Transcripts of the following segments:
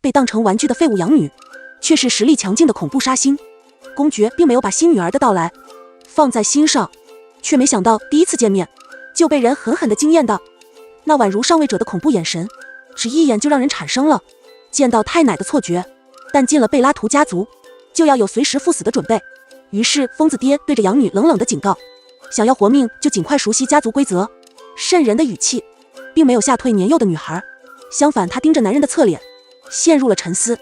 被当成玩具的废物养女，却是实力强劲的恐怖杀星。公爵并没有把新女儿的到来放在心上，却没想到第一次见面就被人狠狠地惊艳到。那宛如上位者的恐怖眼神，只一眼就让人产生了见到太奶的错觉。但进了贝拉图家族，就要有随时赴死的准备。于是疯子爹对着养女冷冷的警告，想要活命就尽快熟悉家族规则。瘆人的语气并没有吓退年幼的女孩，相反，她盯着男人的侧脸陷入了沉思，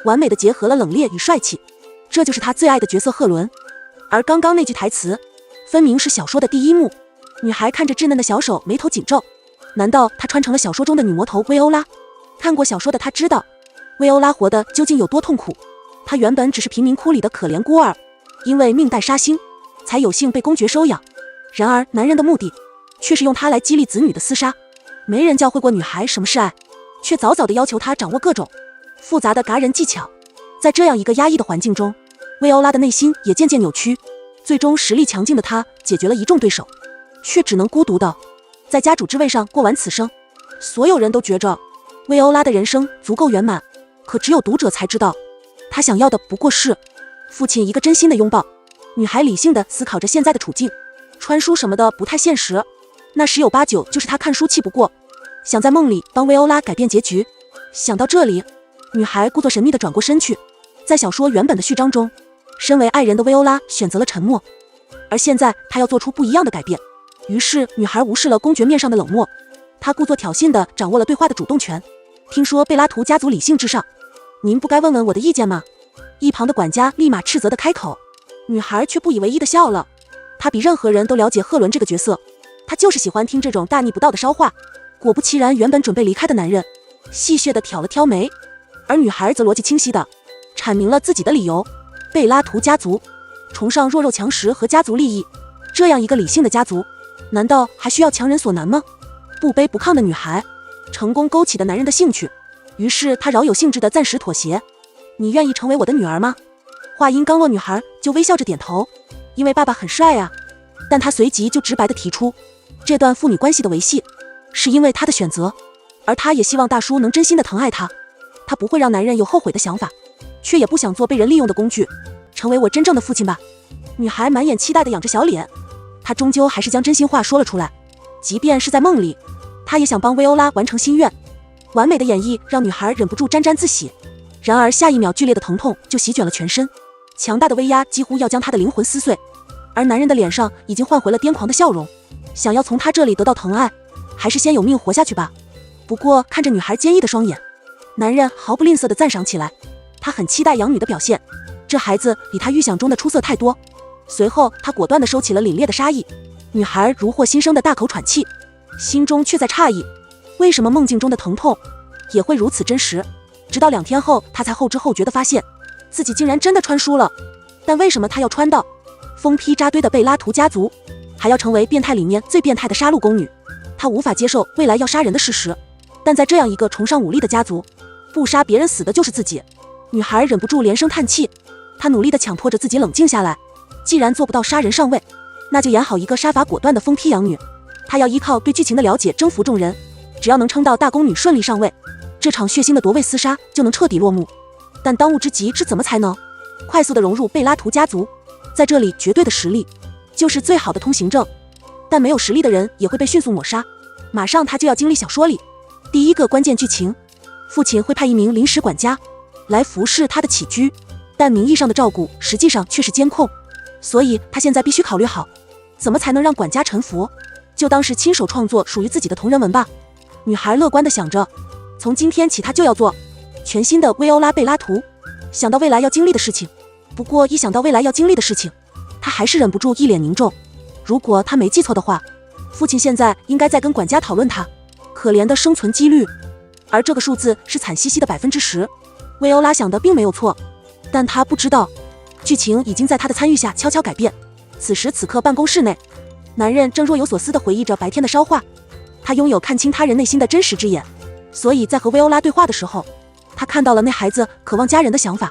完美的结合了冷冽与帅气。这就是她最爱的角色赫伦。而刚刚那句台词分明是小说的第一幕。女孩看着稚嫩的小手，眉头紧皱。难道她穿成了小说中的女魔头薇欧拉？看过小说的她知道薇欧拉活得究竟有多痛苦。她原本只是贫民窟里的可怜孤儿，因为命带杀星才有幸被公爵收养。然而男人的目的却是用她来激励子女的厮杀。没人教会过女孩什么是爱，却早早地要求她掌握各种复杂的嘎人技巧。在这样一个压抑的环境中，薇欧拉的内心也渐渐扭曲。最终实力强劲的她解决了一众对手，却只能孤独地在家主之位上过完此生。所有人都觉着薇欧拉的人生足够圆满，可只有读者才知道，她想要的不过是父亲一个真心的拥抱。女孩理性地思考着现在的处境，穿书什么的不太现实，那十有八九就是她看书气不过，想在梦里帮薇欧拉改变结局。想到这里，女孩故作神秘地转过身去。在小说原本的序章中，身为爱人的薇欧拉选择了沉默，而现在她要做出不一样的改变。于是女孩无视了公爵面上的冷漠，她故作挑衅地掌握了对话的主动权。听说贝拉图家族理性至上，您不该问问我的意见吗？一旁的管家立马斥责地开口。女孩却不以为意地笑了。她比任何人都了解赫伦这个角色，她就是喜欢听这种大逆不道的骚话。果不其然，原本准备离开的男人戏谑地挑了挑眉，而女孩则逻辑清晰地阐明了自己的理由。贝拉图家族崇尚弱肉强食和家族利益，这样一个理性的家族，难道还需要强人所难吗？不卑不亢的女孩成功勾起的男人的兴趣，于是她饶有兴致地暂时妥协。你愿意成为我的女儿吗？话音刚落，女孩就微笑着点头，因为爸爸很帅啊。但她随即就直白地提出，这段父女关系的维系是因为她的选择，而她也希望大叔能真心地疼爱她。她不会让男人有后悔的想法，却也不想做被人利用的工具。成为我真正的父亲吧。女孩满眼期待地仰着小脸，她终究还是将真心话说了出来。即便是在梦里，她也想帮薇欧拉完成心愿。完美的演绎让女孩忍不住沾沾自喜。然而下一秒，剧烈的疼痛就席卷了全身，强大的威压几乎要将她的灵魂撕碎。而男人的脸上已经换回了癫狂的笑容，想要从她这里得到疼爱，还是先有命活下去吧。不过看着女孩坚毅的双眼，男人毫不吝啬地赞赏起来。他很期待养女的表现，这孩子比他预想中的出色太多。随后他果断地收起了凛冽的杀意。女孩如获新生的大口喘气，心中却在诧异，为什么梦境中的疼痛也会如此真实。直到2天后，她才后知后觉地发现自己竟然真的穿书了。但为什么她要穿到疯批扎堆的贝拉图家族，还要成为变态里面最变态的杀戮宫女？她无法接受未来要杀人的事实，但在这样一个崇尚武力的家族，不杀别人死的就是自己。女孩忍不住连声叹气，她努力地强迫着自己冷静下来。既然做不到杀人上位，那就演好一个杀伐果断的疯批养女。她要依靠对剧情的了解征服众人，只要能撑到大宫女顺利上位，这场血腥的夺位厮杀就能彻底落幕。但当务之急是怎么才能快速地融入贝拉图家族？在这里，绝对的实力就是最好的通行证。但没有实力的人也会被迅速抹杀。马上他就要经历小说里第一个关键剧情，父亲会派一名临时管家来服侍他的起居，但名义上的照顾实际上却是监控。所以他现在必须考虑好，怎么才能让管家臣服。就当是亲手创作属于自己的同人文吧。女孩乐观地想着，从今天起她就要做全新的薇欧拉贝拉图。想到未来要经历的事情，不过一想到未来要经历的事情，她还是忍不住一脸凝重。如果她没记错的话，父亲现在应该在跟管家讨论他可怜的生存几率，而这个数字是惨兮兮的10%。薇欧拉想的并没有错，但她不知道剧情已经在她的参与下悄悄改变。此时此刻，办公室内，男人正若有所思地回忆着白天的烧话。他拥有看清他人内心的真实之眼，所以在和薇欧拉对话的时候，他看到了那孩子渴望家人的想法。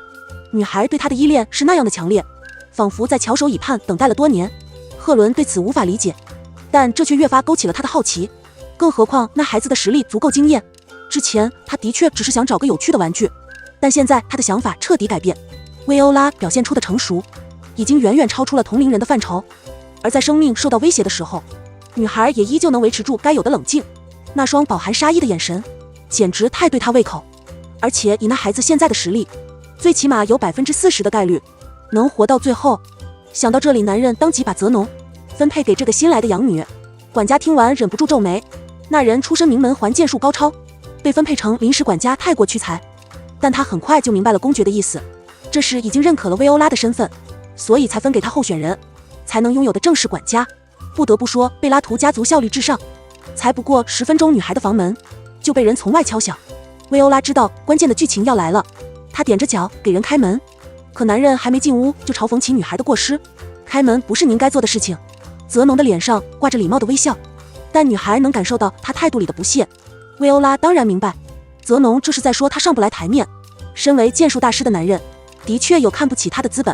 女孩对他的依恋是那样的强烈，仿佛在翘首以盼，等待了多年。赫伦对此无法理解，但这却越发勾起了他的好奇。更何况那孩子的实力足够惊艳，之前他的确只是想找个有趣的玩具，但现在他的想法彻底改变，薇欧拉表现出的成熟，已经远远超出了同龄人的范畴。而在生命受到威胁的时候，女孩也依旧能维持住该有的冷静，那双饱含杀意的眼神，简直太对她胃口。而且以那孩子现在的实力，最起码有40%的概率能活到最后。想到这里，男人当即把泽农分配给这个新来的养女。管家听完忍不住皱眉，那人出身名门，还剑术高超，被分配成临时管家太过屈才。但他很快就明白了公爵的意思，这是已经认可了薇欧拉的身份，所以才分给他候选人才能拥有的正式管家。不得不说，贝拉图家族效率至上，才不过10分钟，女孩的房门就被人从外敲响。薇欧拉知道关键的剧情要来了，她踮着脚给人开门，可男人还没进屋就嘲讽起女孩的过失，开门不是您该做的事情。泽农的脸上挂着礼貌的微笑，但女孩能感受到他态度里的不屑。薇欧拉当然明白，泽农这是在说他上不来台面。身为剑术大师的男人，的确有看不起他的资本，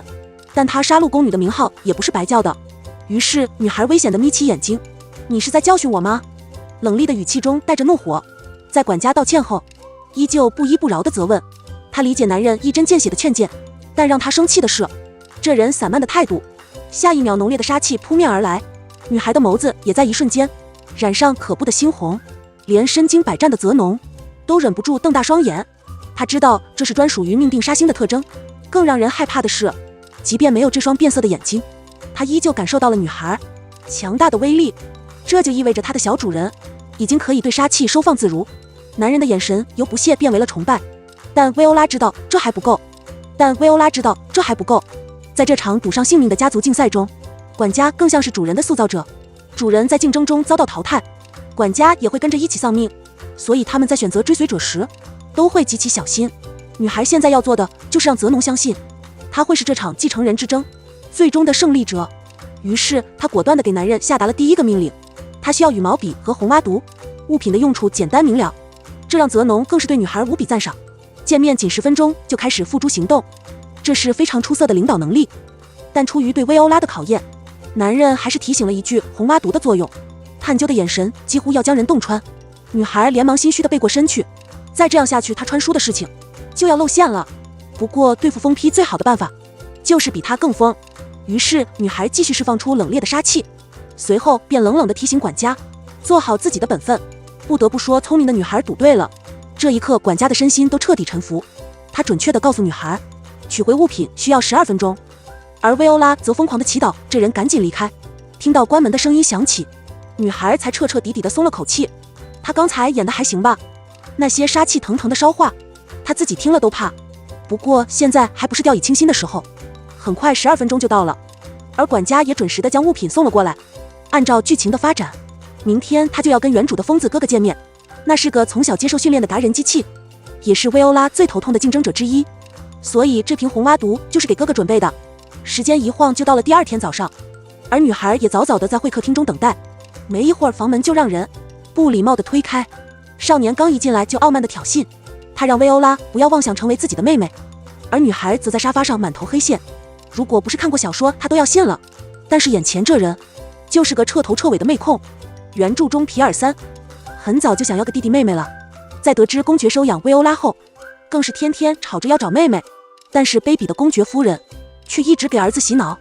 但他杀戮宫女的名号也不是白叫的。于是女孩危险地眯起眼睛，你是在教训我吗？冷厉的语气中带着怒火。在管家道歉后，依旧不依不饶地责问。他理解男人一针见血的劝谏，但让他生气的是，这人散漫的态度。下一秒，浓烈的杀气扑面而来，女孩的眸子也在一瞬间染上可怖的猩红，连身经百战的泽农都忍不住瞪大双眼。他知道这是专属于命定杀星的特征。更让人害怕的是，即便没有这双变色的眼睛，他依旧感受到了女孩强大的威力。这就意味着他的小主人已经可以对杀气收放自如。男人的眼神由不屑变为了崇拜，但薇欧拉知道这还不够。在这场赌上性命的家族竞赛中，管家更像是主人的塑造者。主人在竞争中遭到淘汰，管家也会跟着一起丧命，所以他们在选择追随者时都会极其小心。女孩现在要做的就是让泽农相信，他会是这场继承人之争最终的胜利者。于是他果断地给男人下达了第一个命令，他需要羽毛笔和红蛙毒，物品的用处简单明了，这让泽农更是对女孩无比赞赏。见面仅10分钟就开始付诸行动，这是非常出色的领导能力。但出于对薇欧拉的考验，男人还是提醒了一句红蛙毒的作用。探究的眼神几乎要将人洞穿，女孩连忙心虚地背过身去。再这样下去，她穿书的事情就要露馅了。不过对付疯批最好的办法就是比他更疯。于是女孩继续释放出冷冽的杀气，随后便冷冷地提醒管家做好自己的本分。不得不说，聪明的女孩赌对了。这一刻，管家的身心都彻底臣服。他准确地告诉女孩，取回物品需要12分钟。而薇欧拉则疯狂地祈祷这人赶紧离开。听到关门的声音响起，女孩才彻彻底底地松了口气。她刚才演的还行吧？那些杀气腾腾的烧话，她自己听了都怕。不过现在还不是掉以轻心的时候。很快12分钟就到了，而管家也准时地将物品送了过来。按照剧情的发展，明天他就要跟原主的疯子哥哥见面。那是个从小接受训练的达人机器，也是薇欧拉最头痛的竞争者之一。所以这瓶红蛙毒就是给哥哥准备的。时间一晃就到了第2天早上，而女孩也早早地在会客厅中等待。没一会儿，房门就让人不礼貌地推开。少年刚一进来就傲慢地挑衅，他让薇欧拉不要妄想成为自己的妹妹。而女孩则在沙发上满头黑线，如果不是看过小说，她都要信了。但是眼前这人就是个彻头彻尾的妹控。原著中皮尔森很早就想要个弟弟妹妹了，在得知公爵收养薇欧拉后，更是天天吵着要找妹妹。但是卑鄙的公爵夫人却一直给儿子洗脑，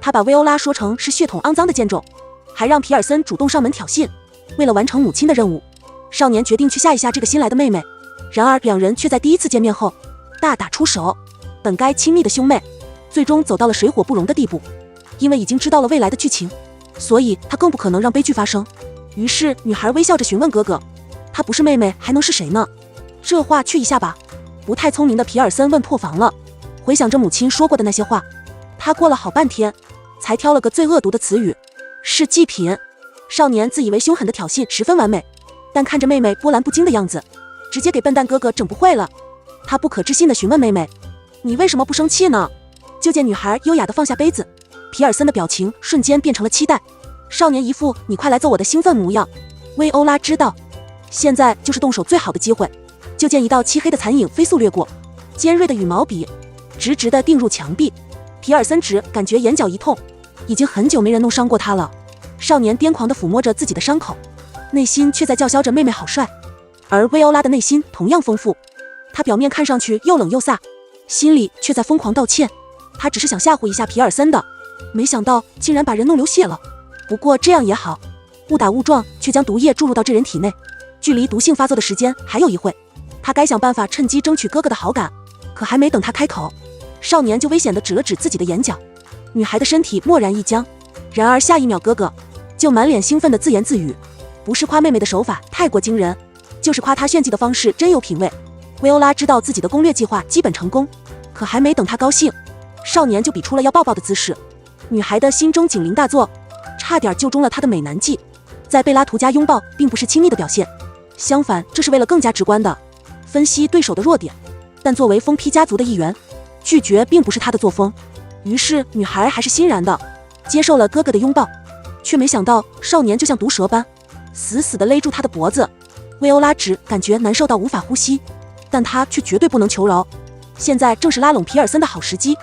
他把薇欧拉说成是血统肮脏的贱种，还让皮尔森主动上门挑衅。为了完成母亲的任务，少年决定去吓一吓这个新来的妹妹。然而两人却在第一次见面后大打出手。本该亲密的兄妹，最终走到了水火不容的地步。因为已经知道了未来的剧情，所以他更不可能让悲剧发生。于是女孩微笑着询问哥哥，她不是妹妹还能是谁呢？这话去一下吧。不太聪明的皮尔森问破防了。回想着母亲说过的那些话，他过了好半天才挑了个最恶毒的词语，是祭品。少年自以为凶狠的挑衅十分完美，但看着妹妹波澜不惊的样子，直接给笨蛋哥哥整不会了。他不可置信地询问妹妹，你为什么不生气呢？就见女孩优雅地放下杯子，皮尔森的表情瞬间变成了期待。少年一副你快来揍我的兴奋模样。薇欧拉知道现在就是动手最好的机会。就见一道漆黑的残影飞速掠过，尖锐的羽毛笔直直地钉入墙壁。皮尔森只感觉眼角一痛，已经很久没人弄伤过他了。少年癫狂地抚摸着自己的伤口，内心却在叫嚣着妹妹好帅。而薇欧拉的内心同样丰富，他表面看上去又冷又飒，心里却在疯狂道歉。他只是想吓唬一下皮尔森的，没想到竟然把人弄流血了。不过这样也好，误打误撞却将毒液注入到这人体内，距离毒性发作的时间还有一会，他该想办法趁机争取哥哥的好感。可还没等他开口，少年就危险地指了指自己的眼角。女孩的身体蓦然一僵，然而下一秒哥哥就满脸兴奋地自言自语，不是夸妹妹的手法太过惊人，就是夸她炫技的方式真有品味。薇欧拉知道自己的攻略计划基本成功，可还没等她高兴，少年就比出了要抱抱的姿势。女孩的心中警铃大作，差点就中了他的美男计。在贝拉图家拥抱并不是亲密的表现，相反，这是为了更加直观的分析对手的弱点。但作为疯批家族的一员，拒绝并不是他的作风。于是女孩还是欣然的接受了哥哥的拥抱，却没想到少年就像毒蛇般死死地勒住她的脖子。薇欧拉只感觉难受到无法呼吸，但她却绝对不能求饶。现在正是拉拢皮尔森的好时机，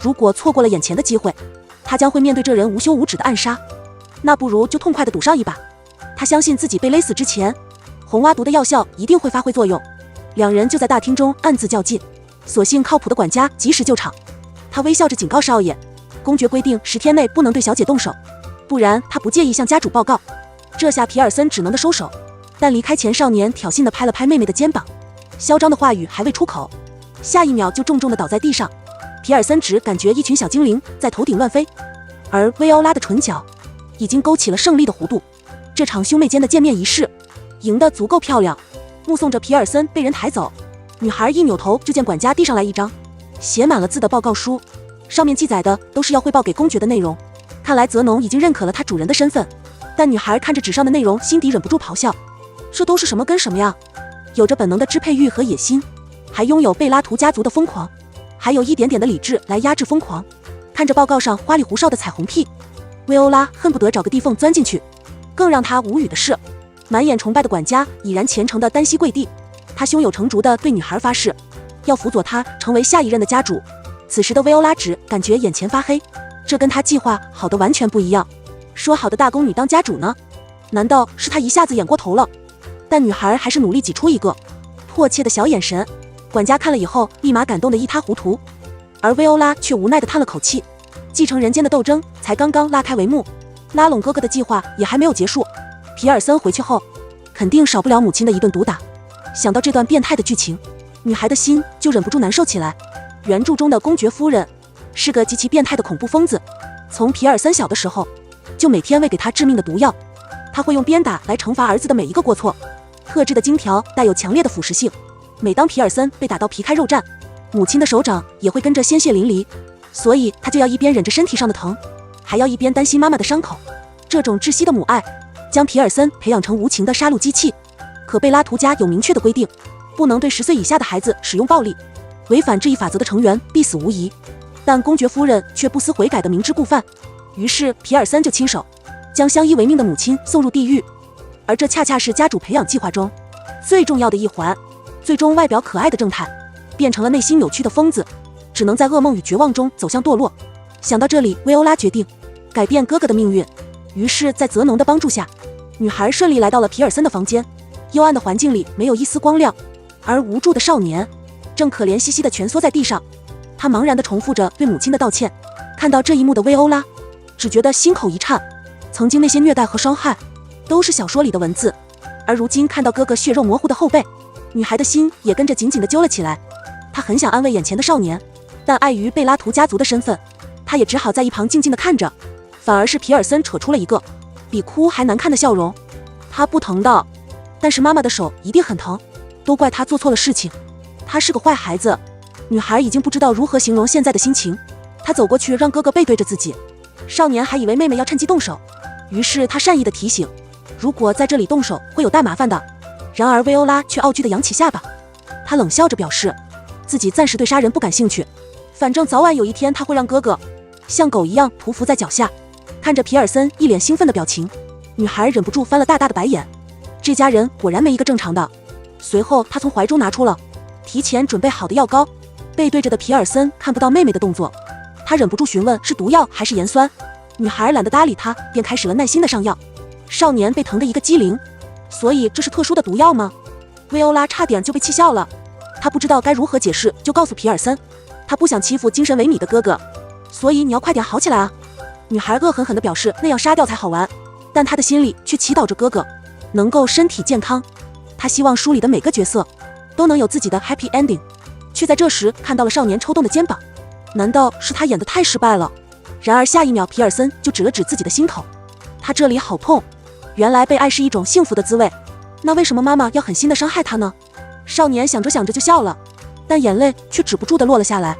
如果错过了眼前的机会，她将会面对这人无休无止的暗杀。那不如就痛快地赌上一把。她相信自己被勒死之前，红蛙毒的药效一定会发挥作用。两人就在大厅中暗自较劲，所幸靠谱的管家及时救场。他微笑着警告少爷，公爵规定10天内不能对小姐动手，不然他不介意向家主报告。这下皮尔森只能的收手，但离开前少年挑衅地拍了拍妹妹的肩膀，嚣张的话语还未出口，下一秒就重重地倒在地上。皮尔森只感觉一群小精灵在头顶乱飞，而薇欧拉的唇角已经勾起了胜利的弧度。这场兄妹间的见面仪式赢得足够漂亮。目送着皮尔森被人抬走，女孩一扭头就见管家递上来一张写满了字的报告书，上面记载的都是要汇报给公爵的内容。看来泽农已经认可了他主人的身份，但女孩看着纸上的内容，心底忍不住咆哮，这都是什么跟什么呀？有着本能的支配欲和野心，还拥有贝拉图家族的疯狂，还有一点点的理智来压制疯狂。看着报告上花里胡哨的彩虹屁，薇欧拉恨不得找个地缝钻进去。更让她无语的是，满眼崇拜的管家已然虔诚地单膝跪地，他胸有成竹地对女孩发誓，要辅佐她成为下一任的家主。此时的薇欧拉只感觉眼前发黑，这跟她计划好的完全不一样。说好的大宫女当家主呢？难道是她一下子演过头了？但女孩还是努力挤出一个迫切的小眼神，管家看了以后立马感动得一塌糊涂，而薇欧拉却无奈地叹了口气。继承人间的斗争才刚刚拉开帷幕，拉拢哥哥的计划也还没有结束。皮尔森回去后肯定少不了母亲的一顿毒打，想到这段变态的剧情，女孩的心就忍不住难受起来。原著中的公爵夫人是个极其变态的恐怖疯子，从皮尔森小的时候就每天喂给他致命的毒药，他会用鞭打来惩罚儿子的每一个过错，特制的金条带有强烈的腐蚀性，每当皮尔森被打到皮开肉绽，母亲的手掌也会跟着鲜血淋漓，所以他就要一边忍着身体上的疼，还要一边担心妈妈的伤口。这种窒息的母爱将皮尔森培养成无情的杀戮机器。可贝拉图家有明确的规定，不能对10岁以下的孩子使用暴力，违反这一法则的成员必死无疑。但公爵夫人却不思悔改的明知故犯，于是皮尔森就亲手将相依为命的母亲送入地狱。而这恰恰是家主培养计划中最重要的一环。最终外表可爱的正太变成了内心扭曲的疯子，只能在噩梦与绝望中走向堕落。想到这里，薇欧拉决定改变哥哥的命运。于是在泽农的帮助下，女孩顺利来到了皮尔森的房间。幽暗的环境里没有一丝光亮，而无助的少年正可怜兮兮地蜷缩在地上，他茫然地重复着对母亲的道歉。看到这一幕的薇欧拉只觉得心口一颤，曾经那些虐待和伤害都是小说里的文字，而如今看到哥哥血肉模糊的后背，女孩的心也跟着紧紧地揪了起来。她很想安慰眼前的少年，但碍于贝拉图家族的身份，她也只好在一旁静静地看着。反而是皮尔森扯出了一个比哭还难看的笑容。他不疼的，但是妈妈的手一定很疼，都怪他做错了事情，他是个坏孩子。女孩已经不知道如何形容现在的心情。她走过去让哥哥背对着自己，少年还以为妹妹要趁机动手，于是他善意的提醒，如果在这里动手会有大麻烦的。然而薇欧拉却傲居的扬起下巴，她冷笑着表示自己暂时对杀人不感兴趣，反正早晚有一天他会让哥哥像狗一样匍匐在脚下。看着皮尔森一脸兴奋的表情，女孩忍不住翻了大大的白眼，这家人果然没一个正常的。随后她从怀中拿出了提前准备好的药膏，背对着的皮尔森看不到妹妹的动作，他忍不住询问是毒药还是盐酸。女孩懒得搭理他，便开始了耐心的上药。少年被疼得一个机灵，所以这是特殊的毒药吗？薇欧拉差点就被气笑了，她不知道该如何解释，就告诉皮尔森，她不想欺负精神萎靡的哥哥，所以你要快点好起来啊。女孩恶狠狠地表示那样杀掉才好玩，但她的心里却祈祷着哥哥能够身体健康。她希望书里的每个角色都能有自己的 happy ending， 却在这时看到了少年抽动的肩膀，难道是他演得太失败了？然而下一秒皮尔森就指了指自己的心头，他这里好痛，原来被爱是一种幸福的滋味，那为什么妈妈要狠心地伤害他呢？少年想着想着就笑了，但眼泪却止不住地落了下来。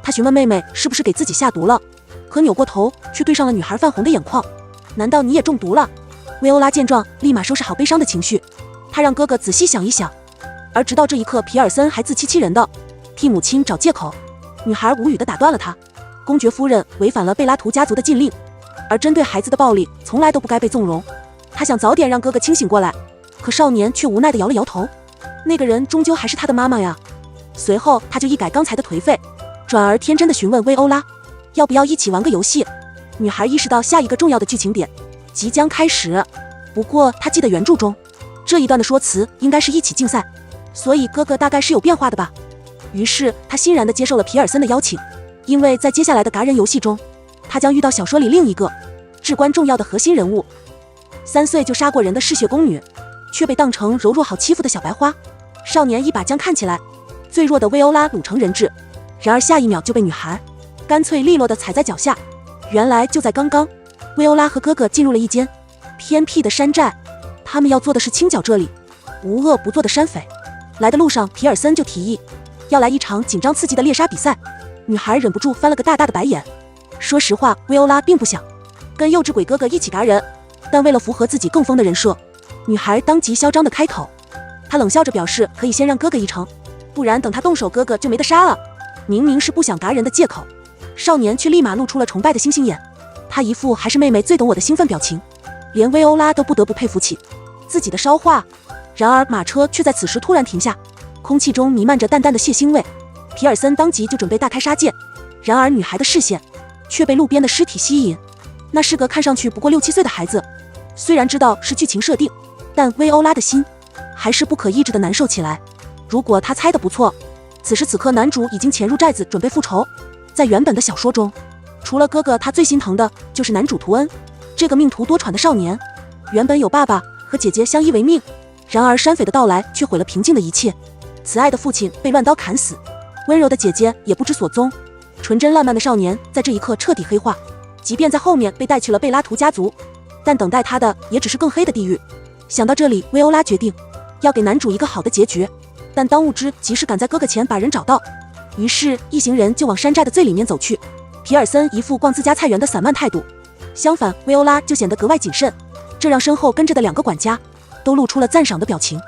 他询问妹妹是不是给自己下毒了，可扭过头却对上了女孩泛红的眼眶。难道你也中毒了？薇欧拉见状立马收拾好悲伤的情绪，他让哥哥仔细想一想。而直到这一刻，皮尔森还自欺欺人的替母亲找借口。女孩无语地打断了他，公爵夫人违反了贝拉图家族的禁令，而针对孩子的暴力从来都不该被纵容。他想早点让哥哥清醒过来，可少年却无奈地摇了摇头，那个人终究还是他的妈妈呀。随后他就一改刚才的颓废，转而天真地询问薇欧拉要不要一起玩个游戏。女孩意识到下一个重要的剧情点即将开始，不过她记得原著中这一段的说辞应该是一起竞赛，所以哥哥大概是有变化的吧。于是他欣然地接受了皮尔森的邀请，因为在接下来的嘎人游戏中，他将遇到小说里另一个至关重要的核心人物，3岁就杀过人的嗜血宫女，却被当成柔弱好欺负的小白花。少年一把将看起来最弱的薇欧拉掳成人质，然而下一秒就被女孩干脆利落地踩在脚下。原来就在刚刚，薇欧拉和哥哥进入了一间偏僻的山寨，他们要做的是清剿这里无恶不作的山匪。来的路上，皮尔森就提议要来一场紧张刺激的猎杀比赛。女孩忍不住翻了个大大的白眼。说实话，薇欧拉并不想跟幼稚鬼哥哥一起嘎人，但为了符合自己更疯的人设，女孩当即嚣张的开口。她冷笑着表示可以先让哥哥一程，不然等他动手哥哥就没得杀了。明明是不想嘎人的借口，少年却立马露出了崇拜的星星眼，他一副还是妹妹最懂我的兴奋表情，连薇欧拉都不得不佩服起自己的烧话。然而马车却在此时突然停下，空气中弥漫着淡淡的血腥味。皮尔森当即就准备大开杀戒，然而女孩的视线却被路边的尸体吸引。那是个看上去不过6、7岁的孩子，虽然知道是剧情设定，但薇欧拉的心还是不可抑制的难受起来。如果他猜得不错，此时此刻男主已经潜入寨子准备复仇。在原本的小说中，除了哥哥，他最心疼的就是男主图恩，这个命途多舛的少年。原本有爸爸和姐姐相依为命，然而山匪的到来却毁了平静的一切。慈爱的父亲被乱刀砍死，温柔的姐姐也不知所踪，纯真烂漫的少年在这一刻彻底黑化。即便在后面被带去了贝拉图家族，但等待他的也只是更黑的地狱。想到这里，薇欧拉决定要给男主一个好的结局，但当务之急是赶在哥哥前把人找到。于是一行人就往山寨的最里面走去。皮尔森一副逛自家菜园的散漫态度，相反薇欧拉就显得格外谨慎，这让身后跟着的2个管家都露出了赞赏的表情。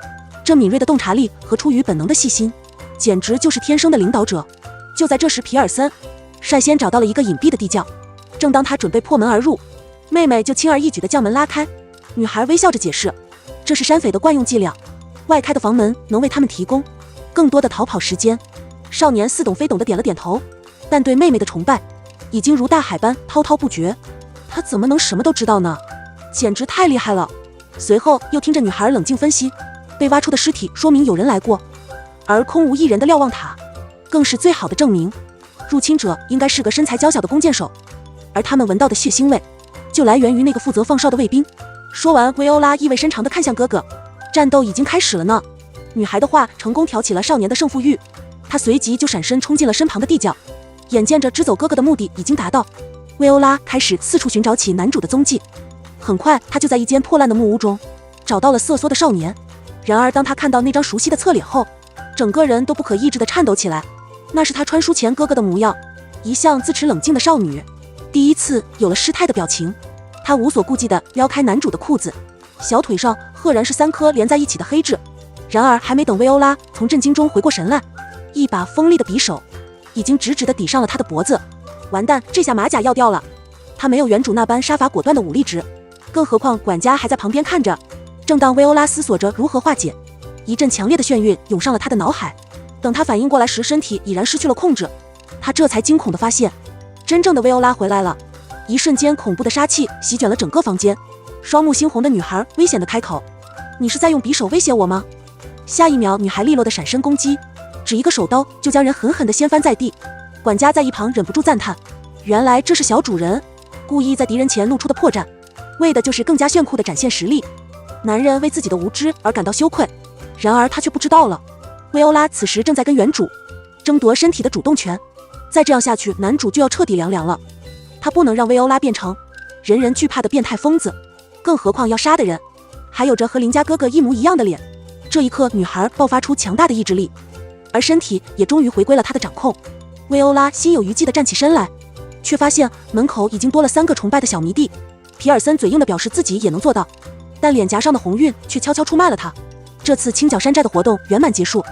这敏锐的洞察力和出于本能的细心，简直就是天生的领导者。就在这时，皮尔森率先找到了一个隐蔽的地窖，正当他准备破门而入，妹妹就轻而易举地将门拉开。女孩微笑着解释，这是山匪的惯用伎俩，外开的房门能为他们提供更多的逃跑时间。少年似懂非懂地点了点头，但对妹妹的崇拜已经如大海般滔滔不绝。他怎么能什么都知道呢？简直太厉害了。随后又听着女孩冷静分析，被挖出的尸体说明有人来过，而空无一人的瞭望塔更是最好的证明。入侵者应该是个身材娇小的弓箭手，而他们闻到的血腥味就来源于那个负责放哨的卫兵。说完，薇欧拉意味深长地看向哥哥，战斗已经开始了呢。女孩的话成功挑起了少年的胜负欲，他随即就闪身冲进了身旁的地窖。眼见着支走哥哥的目的已经达到，薇欧拉开始四处寻找起男主的踪迹。很快他就在一间破烂的木屋中找到了瑟缩的少年。然而当他看到那张熟悉的侧脸后，整个人都不可抑制地颤抖起来。那是他穿书前哥哥的模样，一向自持冷静的少女第一次有了失态的表情。她无所顾忌地撩开男主的裤子，小腿上赫然是3颗连在一起的黑痣。然而还没等薇欧拉从震惊中回过神来，一把锋利的匕首已经直直地抵上了他的脖子。完蛋，这下马甲要掉了。他没有原主那般杀伐果断的武力值，更何况管家还在旁边看着。正当薇欧拉思索着如何化解，一阵强烈的眩晕涌上了他的脑海。等他反应过来时，身体已然失去了控制。他这才惊恐地发现，真正的薇欧拉回来了。一瞬间，恐怖的杀气席卷了整个房间。双目猩红的女孩危险地开口：“你是在用匕首威胁我吗？”下一秒，女孩利落地闪身攻击，只一个手刀就将人狠狠地掀翻在地。管家在一旁忍不住赞叹，原来这是小主人，故意在敌人前露出的破绽，为的就是更加炫酷地展现实力。男人为自己的无知而感到羞愧，然而他却不知道了，薇欧拉此时正在跟原主争夺身体的主动权，再这样下去，男主就要彻底凉凉了。他不能让薇欧拉变成人人惧怕的变态疯子，更何况要杀的人还有着和邻家哥哥一模一样的脸。这一刻，女孩爆发出强大的意志力，而身体也终于回归了她的掌控。薇欧拉心有余悸地站起身来，却发现门口已经多了3个崇拜的小迷弟。皮尔森嘴硬地表示自己也能做到，但脸颊上的红晕却悄悄出卖了他。这次清剿山寨的活动圆满结束。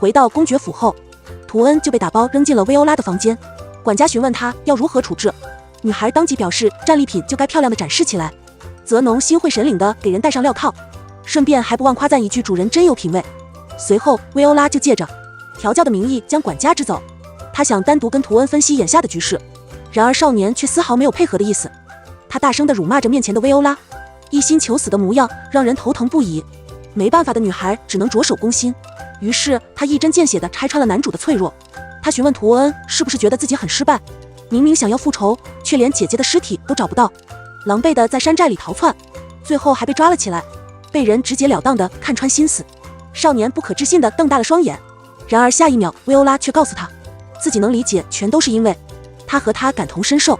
回到公爵府后，图恩就被打包扔进了薇欧拉的房间。管家询问他要如何处置，女孩当即表示战利品就该漂亮地展示起来。泽农心会神领地给人戴上镣铐，顺便还不忘夸赞一句主人真有品味。随后薇欧拉就借着调教的名义将管家支走，他想单独跟图恩分析眼下的局势，然而少年却丝毫没有配合的意思。他大声地辱骂着面前的薇欧拉，一心求死的模样让人头疼不已。没办法的女孩只能着手攻心，于是她一针见血地拆穿了男主的脆弱。她询问图恩是不是觉得自己很失败，明明想要复仇，却连姐姐的尸体都找不到，狼狈地在山寨里逃窜，最后还被抓了起来，被人直截了当地看穿心思。少年不可置信地瞪大了双眼，然而下一秒薇欧拉却告诉他，自己能理解，全都是因为他和他感同身受，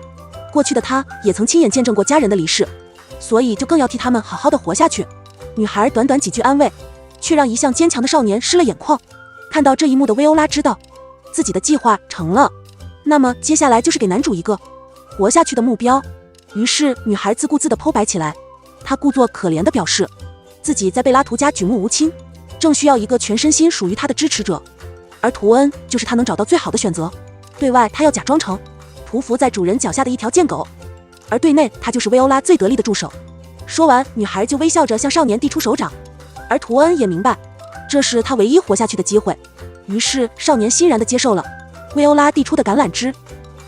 过去的他也曾亲眼见证过家人的离世，所以就更要替他们好好的活下去。女孩短短几句安慰，却让一向坚强的少年失了眼眶。看到这一幕的薇欧拉知道自己的计划成了，那么接下来就是给男主一个活下去的目标。于是女孩自顾自地剖白起来，她故作可怜地表示自己在贝拉图家举目无亲，正需要一个全身心属于她的支持者，而图恩就是她能找到最好的选择。对外她要假装成匍匐在主人脚下的一条贱狗，而对内她就是薇欧拉最得力的助手。说完，女孩就微笑着向少年递出手掌，而图恩也明白这是他唯一活下去的机会，于是少年欣然地接受了薇欧拉递出的橄榄枝。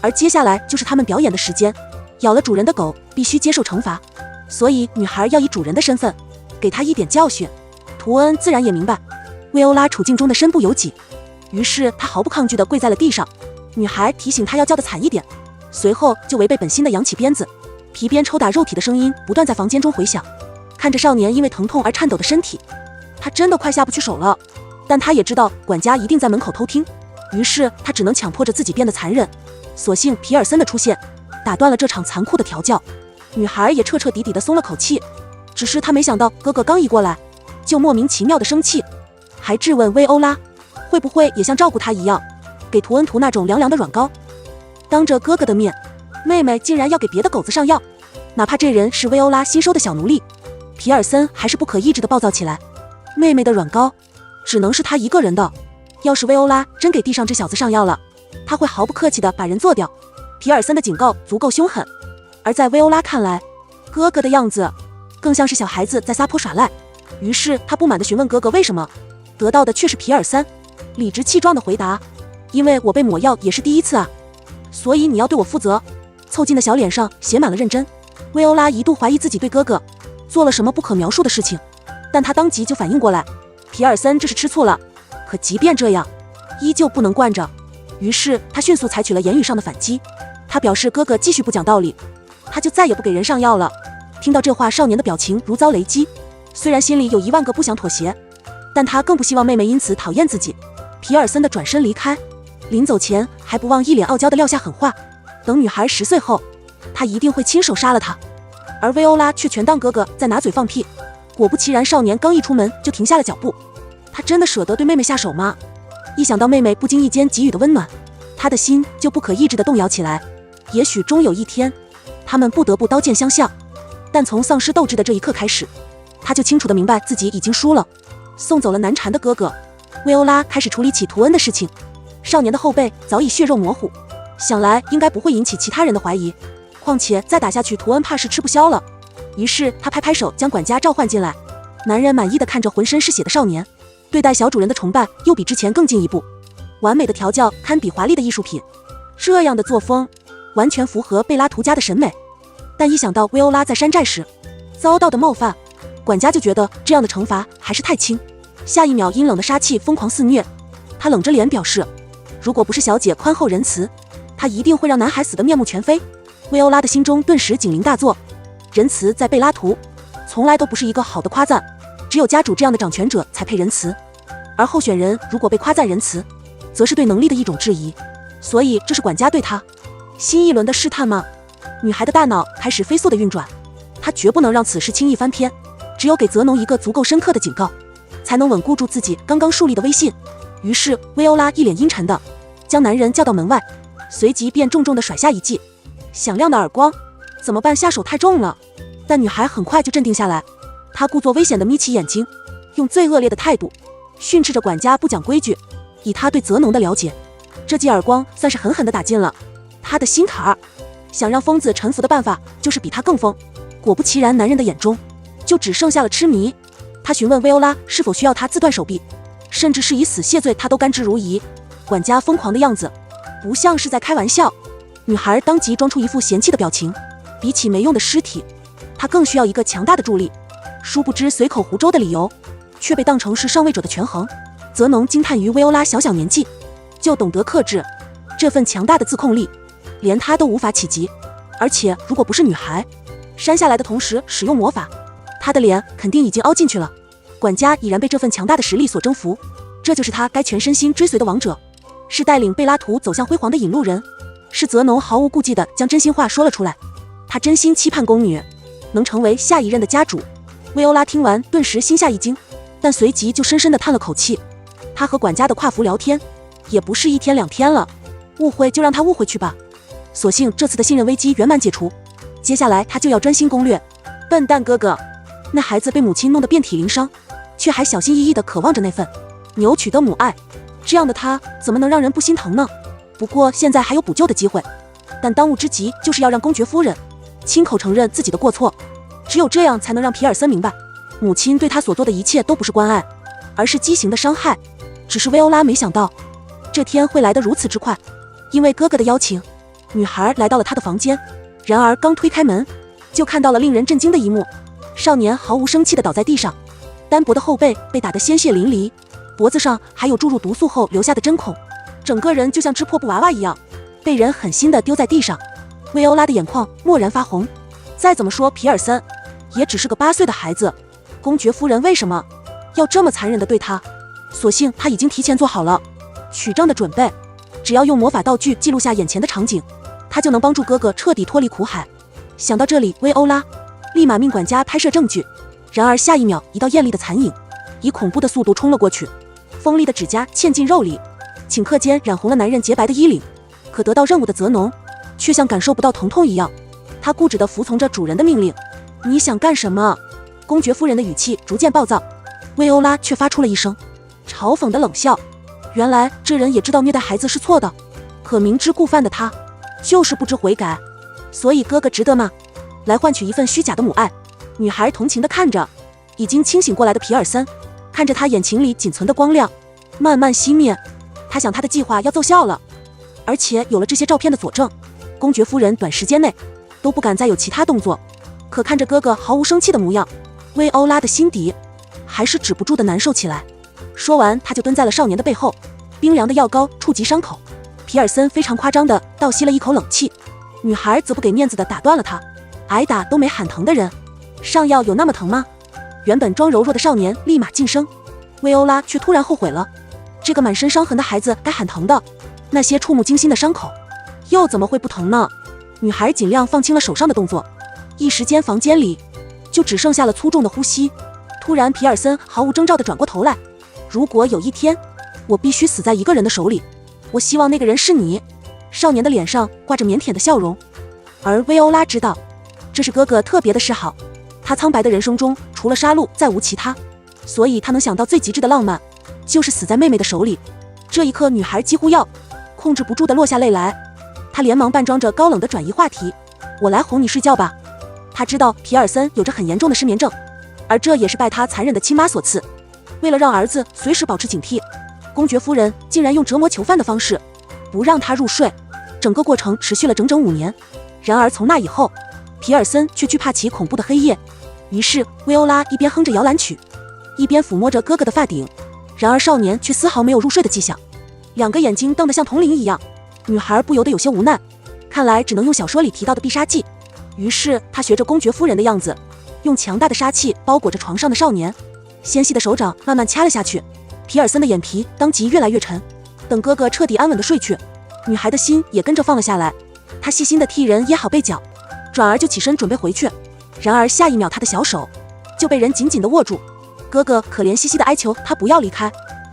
而接下来就是他们表演的时间，咬了主人的狗必须接受惩罚，所以女孩要以主人的身份给他一点教训。图恩自然也明白薇欧拉处境中的身不由己，于是他毫不抗拒地跪在了地上。女孩提醒他要叫得惨一点，随后就违背本心地扬起鞭子，皮鞭抽打肉体的声音不断在房间中回响。看着少年因为疼痛而颤抖的身体，他真的快下不去手了。但他也知道管家一定在门口偷听，于是他只能强迫着自己变得残忍。所幸皮尔森的出现打断了这场残酷的调教，女孩也彻彻底底地松了口气。只是她没想到哥哥刚一过来就莫名其妙的生气，还质问薇欧拉会不会也像照顾她一样给图恩涂那种凉凉的软膏。当着哥哥的面，妹妹竟然要给别的狗子上药，哪怕这人是薇欧拉新收的小奴隶，皮尔森还是不可抑制地暴躁起来。妹妹的软膏只能是他一个人的，要是薇欧拉真给地上这小子上药了，他会毫不客气地把人做掉。皮尔森的警告足够凶狠，而在薇欧拉看来，哥哥的样子更像是小孩子在撒泼耍赖，于是他不满地询问哥哥为什么，得到的却是皮尔森理直气壮地回答，因为我被抹药也是第一次啊，所以你要对我负责。凑近的小脸上写满了认真。薇欧拉一度怀疑自己对哥哥做了什么不可描述的事情，但他当即就反应过来，皮尔森这是吃醋了。可即便这样，依旧不能惯着，于是他迅速采取了言语上的反击。他表示哥哥继续不讲道理，他就再也不给人上药了。听到这话，少年的表情如遭雷击，虽然心里有10000个不想妥协，但他更不希望妹妹因此讨厌自己。皮尔森的转身离开，临走前还不忘一脸傲娇地撂下狠话，等女孩10岁后，他一定会亲手杀了她。而薇欧拉却全当哥哥在拿嘴放屁。果不其然，少年刚一出门就停下了脚步。他真的舍得对妹妹下手吗？一想到妹妹不经意间给予的温暖，他的心就不可抑制地动摇起来。也许终有一天，他们不得不刀剑相向，但从丧失斗志的这一刻开始，他就清楚地明白自己已经输了。送走了难缠的哥哥，薇欧拉开始处理起图恩的事情。少年的后背早已血肉模糊，想来应该不会引起其他人的怀疑，况且再打下去图恩怕是吃不消了。于是他拍拍手将管家召唤进来。男人满意地看着浑身是血的少年，对待小主人的崇拜又比之前更进一步，完美的调教堪比华丽的艺术品。这样的作风完全符合贝拉图家的审美，但一想到薇欧拉在山寨时遭到的冒犯，管家就觉得这样的惩罚还是太轻。下一秒，阴冷的杀气疯狂肆虐，他冷着脸表示，如果不是小姐宽厚仁慈，他一定会让男孩死得面目全非。薇欧拉的心中顿时警铃大作，仁慈在贝拉图从来都不是一个好的夸赞，只有家主这样的掌权者才配仁慈，而候选人如果被夸赞仁慈，则是对能力的一种质疑。所以这是管家对他新一轮的试探吗？女孩的大脑开始飞速的运转，她绝不能让此事轻易翻篇，只有给泽农一个足够深刻的警告，才能稳固住自己刚刚树立的威信。于是薇欧拉一脸阴沉的将男人叫到门外，随即便重重的甩下一记响亮的耳光。怎么办？下手太重了。但女孩很快就镇定下来，她故作危险的眯起眼睛，用最恶劣的态度训斥着管家不讲规矩。以她对泽农的了解，这记耳光算是狠狠地打进了他的心坎儿。想让疯子臣服的办法就是比他更疯。果不其然，男人的眼中就只剩下了痴迷。他询问薇欧拉是否需要他自断手臂，甚至是以死谢罪，他都甘之如饴。管家疯狂的样子不像是在开玩笑。女孩当即装出一副嫌弃的表情，比起没用的尸体，她更需要一个强大的助力。殊不知随口胡诌的理由却被当成是上位者的权衡。泽农惊叹于薇欧拉小小年纪就懂得克制，这份强大的自控力连他都无法企及。而且如果不是女孩扇下来的同时使用魔法，他的脸肯定已经凹进去了。管家已然被这份强大的实力所征服，这就是他该全身心追随的王者，是带领贝拉图走向辉煌的引路人。是泽农毫无顾忌地将真心话说了出来，他真心期盼宫女能成为下一任的家主。薇欧拉听完顿时心下一惊，但随即就深深地叹了口气。他和管家的跨服聊天也不是1天2天了，误会就让他误会去吧。所幸这次的信任危机圆满解除，接下来他就要专心攻略。笨蛋哥哥，那孩子被母亲弄得遍体鳞伤，却还小心翼翼地渴望着那份扭曲的母爱，这样的他怎么能让人不心疼呢？不过现在还有补救的机会，但当务之急就是要让公爵夫人亲口承认自己的过错，只有这样才能让皮尔森明白，母亲对他所做的一切都不是关爱，而是畸形的伤害。只是薇欧拉没想到这天会来得如此之快，因为哥哥的邀请，女孩来到了他的房间。然而刚推开门，就看到了令人震惊的一幕，少年毫无生气地倒在地上，单薄的后背被打得鲜血淋漓，脖子上还有注入毒素后留下的针孔，整个人就像只破布娃娃一样，被人狠心地丢在地上。薇欧拉的眼眶蓦然发红，再怎么说皮尔森也只是个8岁的孩子，公爵夫人为什么要这么残忍地对他？所幸他已经提前做好了取证的准备，只要用魔法道具记录下眼前的场景，他就能帮助哥哥彻底脱离苦海。想到这里，薇欧拉立马命管家拍摄证据。然而下一秒，一道艳丽的残影以恐怖的速度冲了过去，锋利的指甲嵌进肉里，顷刻间染红了男人洁白的衣领。可得到任务的泽农却像感受不到疼痛一样，他固执地服从着主人的命令。你想干什么？公爵夫人的语气逐渐暴躁，薇欧拉却发出了一声嘲讽的冷笑。原来这人也知道虐待孩子是错的，可明知故犯的他就是不知悔改。所以哥哥值得吗？来换取一份虚假的母爱。女孩同情地看着已经清醒过来的皮尔森，看着他眼睛里仅存的光亮慢慢熄灭。他想他的计划要奏效了，而且有了这些照片的佐证，公爵夫人短时间内都不敢再有其他动作。可看着哥哥毫无生气的模样，薇欧拉的心底还是止不住的难受起来。说完，他就蹲在了少年的背后，冰凉的药膏触及伤口。皮尔森非常夸张地倒吸了一口冷气，女孩则不给面子地打断了他。挨打都没喊疼的人，上药有那么疼吗？原本装柔弱的少年立马噤声，薇欧拉却突然后悔了。这个满身伤痕的孩子该喊疼的，那些触目惊心的伤口又怎么会不疼呢？女孩尽量放轻了手上的动作，一时间房间里就只剩下了粗重的呼吸。突然皮尔森毫无征兆地转过头来，如果有一天我必须死在一个人的手里，我希望那个人是你。少年的脸上挂着腼腆的笑容，而薇欧拉知道这是哥哥特别的示好，他苍白的人生中除了杀戮再无其他，所以他能想到最极致的浪漫就是死在妹妹的手里。这一刻女孩几乎要控制不住地落下泪来，她连忙扮装着高冷地转移话题，我来哄你睡觉吧。她知道皮尔森有着很严重的失眠症，而这也是拜他残忍的亲妈所赐。为了让儿子随时保持警惕，公爵夫人竟然用折磨囚犯的方式不让他入睡。整个过程持续了整整5年。然而从那以后，皮尔森却惧怕起恐怖的黑夜。于是薇欧拉一边哼着摇篮曲，一边抚摸着哥哥的发顶。然而少年却丝毫没有入睡的迹象。两个眼睛瞪得像铜铃一样。女孩不由得有些无奈，看来只能用小说里提到的必杀技。于是她学着公爵夫人的样子，用强大的杀气包裹着床上的少年，纤细的手掌慢慢掐了下去。皮尔森的眼皮当即越来越沉。等哥哥彻底安稳地睡去，女孩的心也跟着放了下来。她细心地替人掖好被角，转而就起身准备回去。然而下一秒，她的小手就被人紧紧地握住。哥哥可怜兮兮地哀求她不要离开，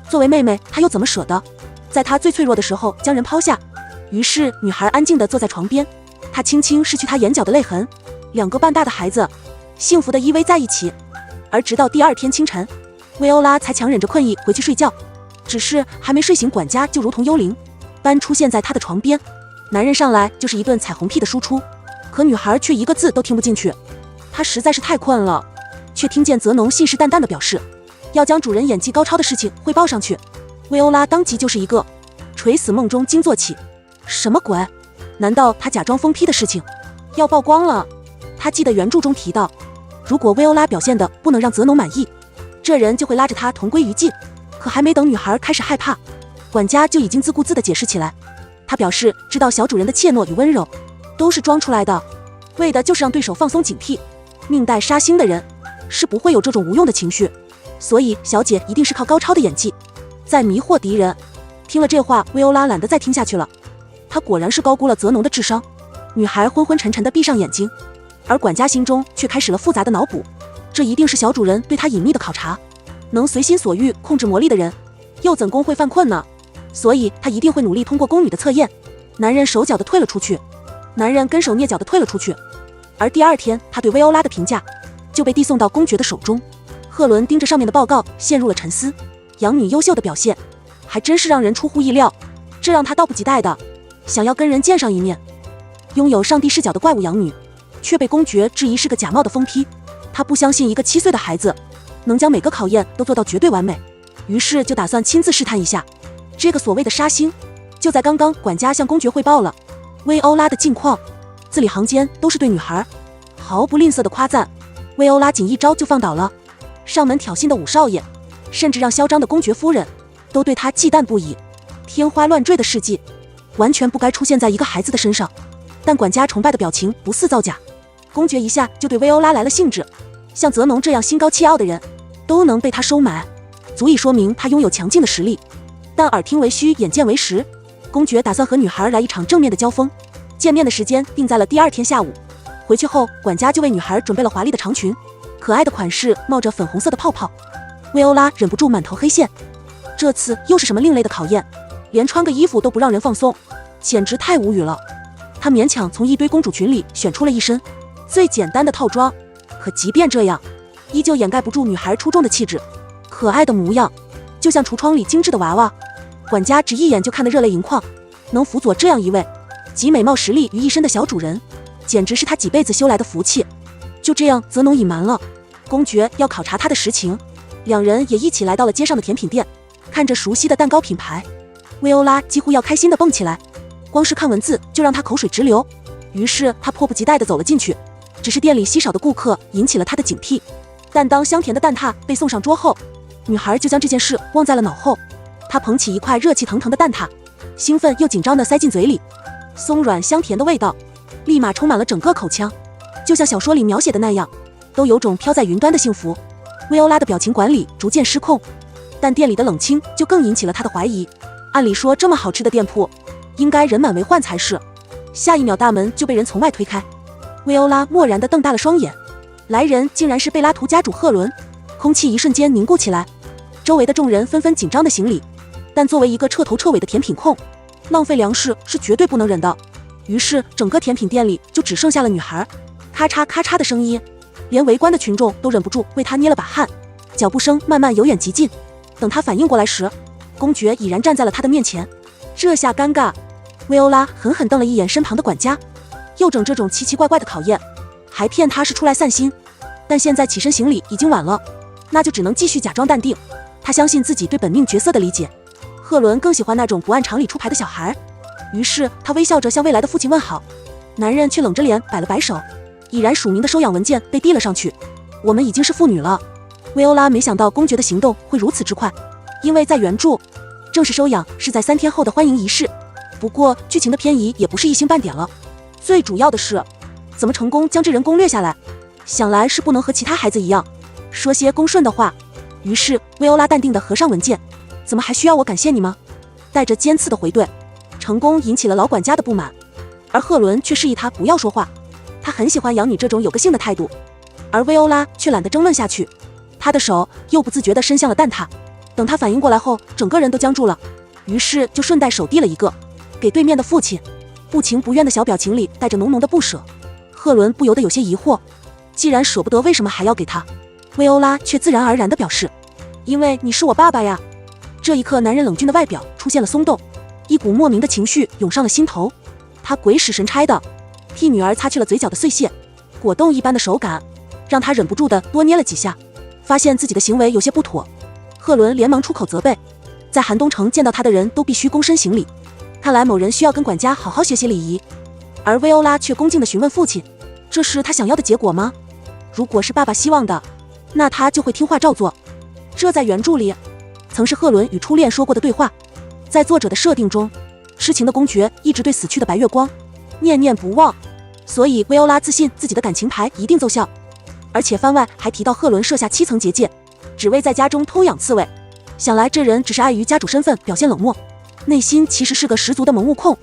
作为妹妹，她又怎么舍得在她最脆弱的时候将人抛下？于是女孩安静地坐在床边，她轻轻拭去她眼角的泪痕。两个半大的孩子幸福地依偎在一起。而直到第二天清晨，薇欧拉才强忍着困意回去睡觉。只是还没睡醒，管家就如同幽灵般出现在她的床边。男人上来就是一顿彩虹屁的输出，可女孩却一个字都听不进去。她实在是太困了，却听见泽农信誓旦旦地表示要将主人演技高超的事情汇报上去。薇欧拉当即就是一个垂死梦中惊坐起。什么鬼？难道他假装疯批的事情要曝光了？他记得原著中提到，如果薇欧拉表现的不能让泽农满意，这人就会拉着他同归于尽。可还没等女孩开始害怕，管家就已经自顾自地解释起来。他表示知道小主人的怯懦与温柔都是装出来的，为的就是让对手放松警惕。命带杀星的人是不会有这种无用的情绪，所以小姐一定是靠高超的演技在迷惑敌人。听了这话，薇欧拉懒得再听下去了。她果然是高估了泽农的智商。女孩昏昏沉沉地闭上眼睛，而管家心中却开始了复杂的脑补。这一定是小主人对她隐秘的考察，能随心所欲控制魔力的人又怎功会犯困呢？所以他一定会努力通过宫女的测验。男人手脚地退了出去，男人跟手蹑脚地退了出去。而第二天，他对薇欧拉的评价就被递送到公爵的手中。赫伦盯着上面的报告，陷入了沉思。养女优秀的表现还真是让人出乎意料，这让他迫不及待的想要跟人见上一面。拥有上帝视角的怪物养女却被公爵质疑是个假冒的疯批。他不相信一个7岁的孩子能将每个考验都做到绝对完美，于是就打算亲自试探一下这个所谓的杀星。就在刚刚，管家向公爵汇报了薇欧拉的近况，字里行间都是对女孩毫不吝啬的夸赞。薇欧拉仅一招就放倒了上门挑衅的五少爷，甚至让嚣张的公爵夫人都对她忌惮不已。天花乱坠的事迹完全不该出现在一个孩子的身上，但管家崇拜的表情不似造假。公爵一下就对薇欧拉来了兴致，像泽农这样心高气傲的人都能被他收买，足以说明他拥有强劲的实力。但耳听为虚，眼见为实，公爵打算和女孩来一场正面的交锋。见面的时间定在了第二天下午。回去后，管家就为女孩准备了华丽的长裙，可爱的款式冒着粉红色的泡泡。薇欧拉忍不住满头黑线，这次又是什么另类的考验？连穿个衣服都不让人放松，简直太无语了。她勉强从一堆公主裙里选出了一身最简单的套装，可即便这样，依旧掩盖不住女孩出众的气质。可爱的模样就像橱窗里精致的娃娃，管家只一眼就看得热泪盈眶。能辅佐这样一位集美貌实力于一身的小主人，简直是他几辈子修来的福气。就这样，泽农隐瞒了公爵要考察他的实情，两人也一起来到了街上的甜品店。看着熟悉的蛋糕品牌，薇欧拉几乎要开心地蹦起来，光是看文字就让她口水直流。于是她迫不及待地走了进去，只是店里稀少的顾客引起了她的警惕。但当香甜的蛋挞被送上桌后，女孩就将这件事忘在了脑后。她捧起一块热气腾腾的蛋挞，兴奋又紧张地塞进嘴里，松软香甜的味道立马充满了整个口腔，就像小说里描写的那样，都有种飘在云端的幸福。薇欧拉的表情管理逐渐失控，但店里的冷清就更引起了她的怀疑。按理说这么好吃的店铺应该人满为患才是，下一秒大门就被人从外推开。薇欧拉漠然地瞪大了双眼，来人竟然是贝拉图家主赫伦。空气一瞬间凝固起来，周围的众人纷纷紧张地行礼。但作为一个彻头彻尾的甜品控，浪费粮食是绝对不能忍的。于是整个甜品店里就只剩下了女孩咔嚓咔嚓的声音，连围观的群众都忍不住为她捏了把汗。脚步声慢慢由远及近，等她反应过来时，公爵已然站在了她的面前。这下尴尬，薇欧拉狠狠瞪了一眼身旁的管家，又整这种奇奇怪怪的考验，还骗他是出来散心。但现在起身行礼已经晚了，那就只能继续假装淡定。他相信自己对本命角色的理解，赫伦更喜欢那种不按常理出牌的小孩。于是他微笑着向未来的父亲问好，男人却冷着脸摆了摆手，已然署名的收养文件被递了上去。我们已经是父女了。薇欧拉没想到公爵的行动会如此之快，因为在原著，正式收养是在3天后的欢迎仪式。不过剧情的偏移也不是一星半点了，最主要的是怎么成功将这人攻略下来，想来是不能和其他孩子一样说些恭顺的话。于是薇欧拉淡定地合上文件，怎么还需要我感谢你吗？带着尖刺的回怼，成功引起了老管家的不满，而赫伦却示意他不要说话，他很喜欢养女这种有个性的态度，而薇欧拉却懒得争论下去，他的手又不自觉地伸向了蛋挞，等他反应过来后，整个人都僵住了，于是就顺带手递了一个给对面的父亲，不情不愿的小表情里带着浓浓的不舍。赫伦不由得有些疑惑，既然舍不得，为什么还要给他？薇欧拉却自然而然地表示，因为你是我爸爸呀。这一刻，男人冷峻的外表出现了松动，一股莫名的情绪涌上了心头。他鬼使神差的替女儿擦去了嘴角的碎屑，果冻一般的手感让他忍不住的多捏了几下，发现自己的行为有些不妥。赫伦连忙出口责备，在寒冬城见到他的人都必须躬身行礼，看来某人需要跟管家好好学习礼仪。而薇欧拉却恭敬地询问父亲，这是他想要的结果吗？如果是爸爸希望的，那他就会听话照做。这在原著里曾是赫伦与初恋说过的对话。在作者的设定中，痴情的公爵一直对死去的白月光念念不忘，所以薇欧拉自信自己的感情牌一定奏效。而且番外还提到赫伦设下7层结界，只为在家中偷养刺猬，想来这人只是碍于家主身份表现冷漠，内心其实是个十足的萌物控。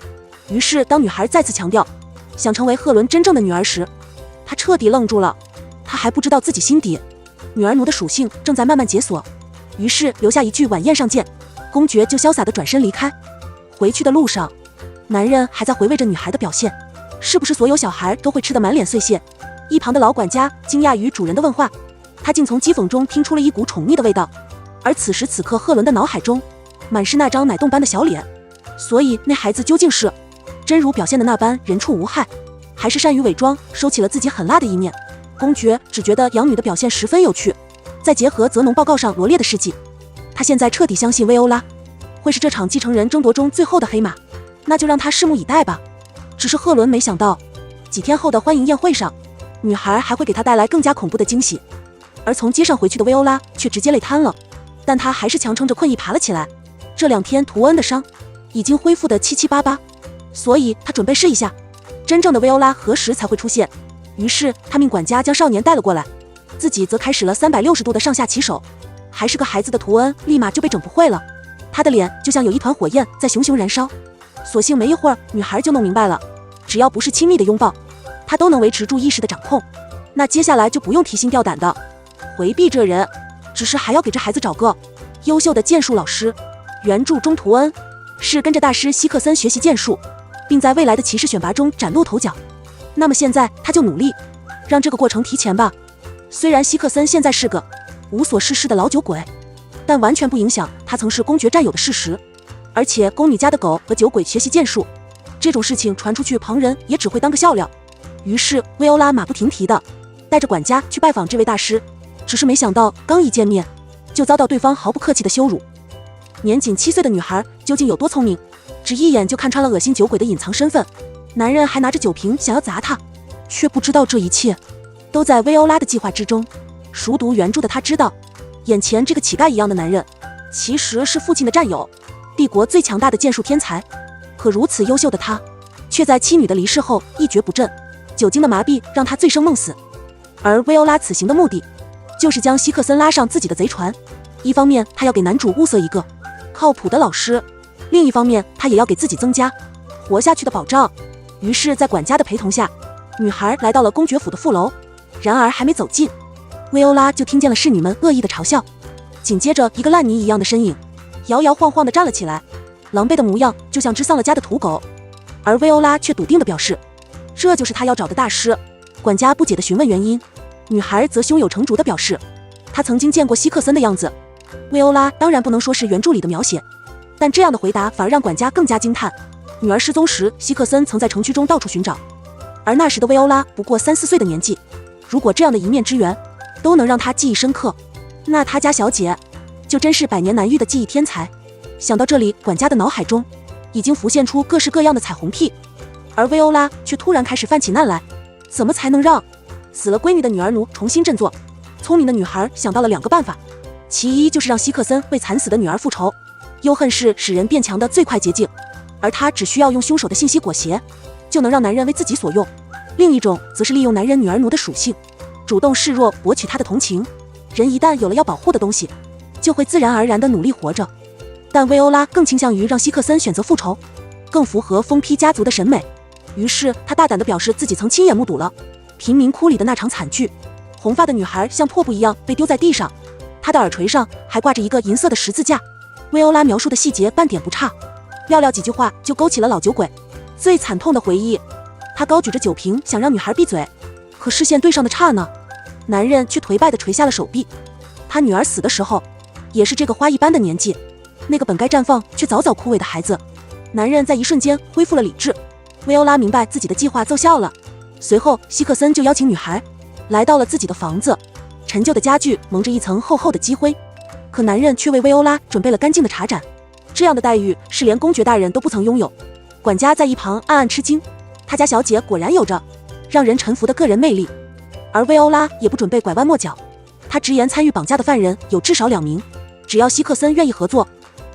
于是当女孩再次强调想成为赫伦真正的女儿时，她彻底愣住了。她还不知道自己心底女儿奴的属性正在慢慢解锁，于是留下一句晚宴上见，公爵就潇洒地转身离开。回去的路上，男人还在回味着女孩的表现，是不是所有小孩都会吃得满脸碎屑？一旁的老管家惊讶于主人的问话，他竟从讥讽中听出了一股宠溺的味道。而此时此刻，赫伦的脑海中满是那张奶冻般的小脸，所以那孩子究竟是真如表现的那般人畜无害，还是善于伪装，收起了自己狠辣的一面？公爵只觉得养女的表现十分有趣，再结合泽农报告上罗列的事迹，他现在彻底相信薇欧拉会是这场继承人争夺中最后的黑马，那就让他拭目以待吧。只是赫伦没想到，几天后的欢迎宴会上，女孩还会给他带来更加恐怖的惊喜。而从街上回去的薇欧拉却直接累瘫了，但她还是强撑着困意爬了起来。这2天图恩的伤已经恢复得七七八八，所以她准备试一下真正的薇欧拉何时才会出现。于是他命管家将少年带了过来，自己则开始了360度的上下其手。还是个孩子的图恩立马就被整不会了，他的脸就像有一团火焰在熊熊燃烧。所幸没一会儿，女孩就弄明白了，只要不是亲密的拥抱，她都能维持住意识的掌控。那接下来就不用提心吊胆的回避这人，只是还要给这孩子找个优秀的剑术老师。原著中图恩是跟着大师希克森学习剑术，并在未来的骑士选拔中崭露头角。那么现在他就努力让这个过程提前吧。虽然希克森现在是个无所事事的老酒鬼，但完全不影响他曾是公爵战友的事实。而且宫女家的狗和酒鬼学习剑术这种事情传出去，旁人也只会当个笑料。于是薇欧拉马不停蹄的带着管家去拜访这位大师，只是没想到刚一见面就遭到对方毫不客气的羞辱。年仅7岁的女孩究竟有多聪明，只一眼就看穿了恶心酒鬼的隐藏身份。男人还拿着酒瓶想要砸他，却不知道这一切都在薇欧拉的计划之中。熟读原著的他知道，眼前这个乞丐一样的男人其实是父亲的战友，帝国最强大的剑术天才。可如此优秀的他，却在妻女的离世后一蹶不振，酒精的麻痹让他醉生梦死。而薇欧拉此行的目的，就是将希克森拉上自己的贼船。一方面他要给男主物色一个靠谱的老师，另一方面他也要给自己增加活下去的保障。于是在管家的陪同下，女孩来到了公爵府的副楼。然而还没走近，薇欧拉就听见了侍女们恶意的嘲笑，紧接着一个烂泥一样的身影摇摇晃晃地站了起来，狼狈的模样就像只丧了家的土狗。而薇欧拉却笃定地表示，这就是他要找的大师。管家不解地询问原因，女孩则胸有成竹地表示，她曾经见过希克森的样子。薇欧拉当然不能说是原著里的描写，但这样的回答反而让管家更加惊叹。女儿失踪时，希克森曾在城区中到处寻找，而那时的薇欧拉不过3、4岁的年纪。如果这样的一面之缘都能让她记忆深刻，那她家小姐就真是百年难遇的记忆天才。想到这里，管家的脑海中已经浮现出各式各样的彩虹屁，而薇欧拉却突然开始犯起难来。怎么才能让死了闺女的女儿奴重新振作？聪明的女孩想到了2个办法，其一就是让希克森为惨死的女儿复仇，忧恨是使人变强的最快捷径，而他只需要用凶手的信息裹挟，就能让男人为自己所用。另一种则是利用男人女儿奴的属性，主动示弱，博取他的同情。人一旦有了要保护的东西，就会自然而然地努力活着。但薇欧拉更倾向于让希克森选择复仇，更符合疯批家族的审美。于是他大胆地表示自己曾亲眼目睹了贫民窟里的那场惨剧。红发的女孩像破布一样被丢在地上，她的耳垂上还挂着一个银色的十字架。薇欧拉描述的细节半点不差，寥寥几句话就勾起了老酒鬼最惨痛的回忆。他高举着酒瓶想让女孩闭嘴，可视线对上的刹那，男人却颓败地垂下了手臂。他女儿死的时候也是这个花一般的年纪，那个本该绽放却早早枯萎的孩子。男人在一瞬间恢复了理智。薇欧拉明白自己的计划奏效了。随后希克森就邀请女孩来到了自己的房子，陈旧的家具蒙着一层厚厚的积灰，可男人却为薇欧拉准备了干净的茶盏。这样的待遇是连公爵大人都不曾拥有。管家在一旁暗暗吃惊，他家小姐果然有着让人臣服的个人魅力。而薇欧拉也不准备拐弯抹角，他直言参与绑架的犯人有至少2名，只要希克森愿意合作，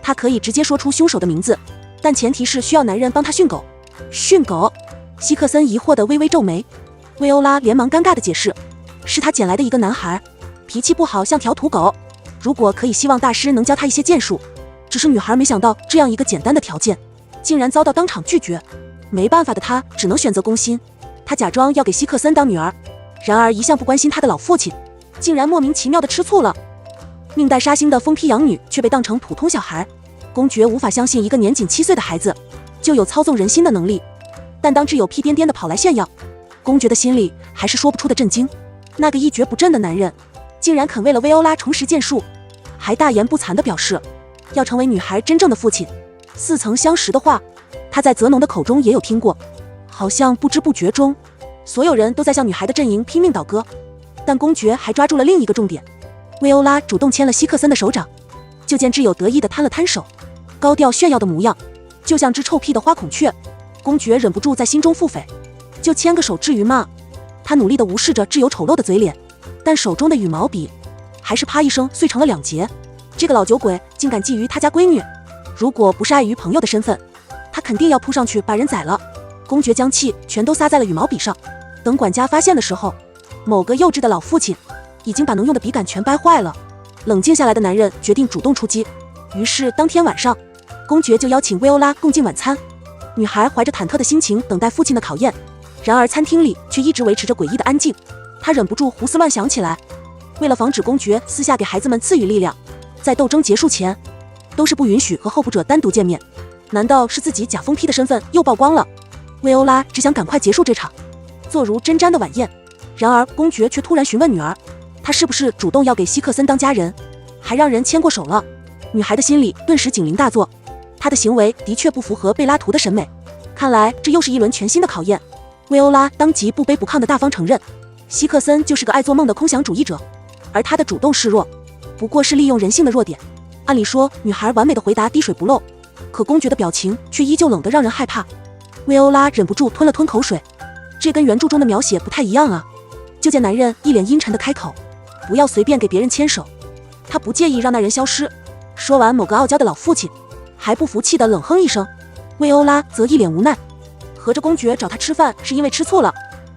他可以直接说出凶手的名字，但前提是需要男人帮他训狗。训狗？希克森疑惑地微微皱眉。薇欧拉连忙尴尬地解释，是他捡来的一个男孩，脾气不好，像条土狗。如果可以，希望大师能教他一些剑术。只是女孩没想到这样一个简单的条件竟然遭到当场拒绝。没办法的她只能选择攻心。她假装要给希克森当女儿，然而一向不关心她的老父亲竟然莫名其妙地吃醋了。命带杀星的疯批养女却被当成普通小孩。公爵无法相信一个年仅7岁的孩子就有操纵人心的能力，但当挚友屁颠颠地跑来炫耀，公爵的心里还是说不出的震惊。那个一蹶不振的男人竟然肯为了薇欧拉重拾剑术，还大言不惭地表示要成为女孩真正的父亲。似曾相识的话他在泽农的口中也有听过。好像不知不觉中所有人都在向女孩的阵营拼命倒戈，但公爵还抓住了另一个重点。薇欧拉主动牵了希克森的手掌，就见挚友得意地摊了摊手，高调炫耀的模样就像只臭屁的花孔雀。公爵忍不住在心中腹诽，就牵个手至于吗？他努力地无视着挚友丑陋的嘴脸，但手中的羽毛笔还是啪一声碎成了2截。这个老酒鬼竟敢觊觎他家闺女，如果不是碍于朋友的身份，他肯定要扑上去把人宰了。公爵将气全都撒在了羽毛笔上。等管家发现的时候，某个幼稚的老父亲已经把能用的笔杆全掰坏了。冷静下来的男人决定主动出击，于是当天晚上公爵就邀请薇欧拉共进晚餐。女孩怀着忐忑的心情等待父亲的考验，然而餐厅里却一直维持着诡异的安静。她忍不住胡思乱想起来。为了防止公爵私下给孩子们赐予力量，在斗争结束前都是不允许和候补者单独见面。难道是自己假疯批的身份又曝光了？薇欧拉只想赶快结束这场坐如针毡的晚宴。然而公爵却突然询问女儿，他是不是主动要给希克森当家人，还让人牵过手了。女孩的心里顿时警铃大作，她的行为的确不符合贝拉图的审美。看来这又是一轮全新的考验。薇欧拉当即不卑不亢地大方承认，希克森就是个爱做梦的空想主义者，而他的主动示弱不过是利用人性的弱点。按理说女孩完美的回答滴水不漏，可公爵的表情却依旧冷得让人害怕。薇欧拉忍不住吞了吞口水，这跟原著中的描写不太一样啊。就见男人一脸阴沉的开口，不要随便给别人牵手，他不介意让那人消失。说完某个傲娇的老父亲还不服气的冷哼一声。薇欧拉则一脸无奈，合着公爵找他吃饭是因为吃醋了，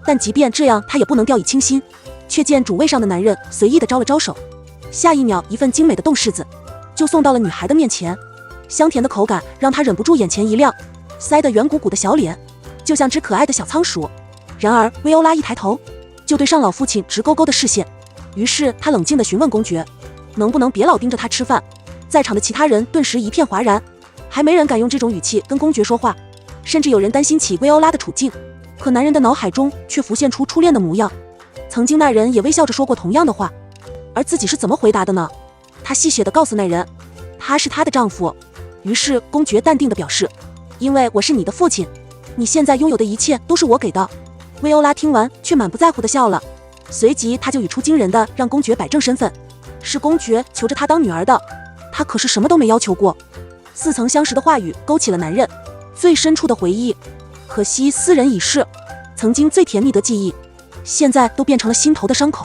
但即便这样他也不能掉以轻心。却见主位上的男人随意的招了招手，下一秒一份精美的冻柿子就送到了女孩的面前。香甜的口感让她忍不住眼前一亮，塞得圆鼓鼓的小脸就像只可爱的小仓鼠。然而薇欧拉一抬头就对上老父亲直勾勾的视线，于是他冷静地询问公爵能不能别老盯着他吃饭。在场的其他人顿时一片哗然，还没人敢用这种语气跟公爵说话，甚至有人担心起薇欧拉的处境。可男人的脑海中却浮现出初恋的模样，曾经那人也微笑着说过同样的话，而自己是怎么回答的呢？他戏谑地告诉那人他是她的丈夫。于是公爵淡定地表示，因为我是你的父亲，你现在拥有的一切都是我给的。薇欧拉听完却满不在乎地笑了，随即他就语出惊人地让公爵摆正身份，是公爵求着他当女儿的，他可是什么都没要求过。似曾相识的话语勾起了男人最深处的回忆，可惜斯人已逝，曾经最甜蜜的记忆现在都变成了心头的伤口。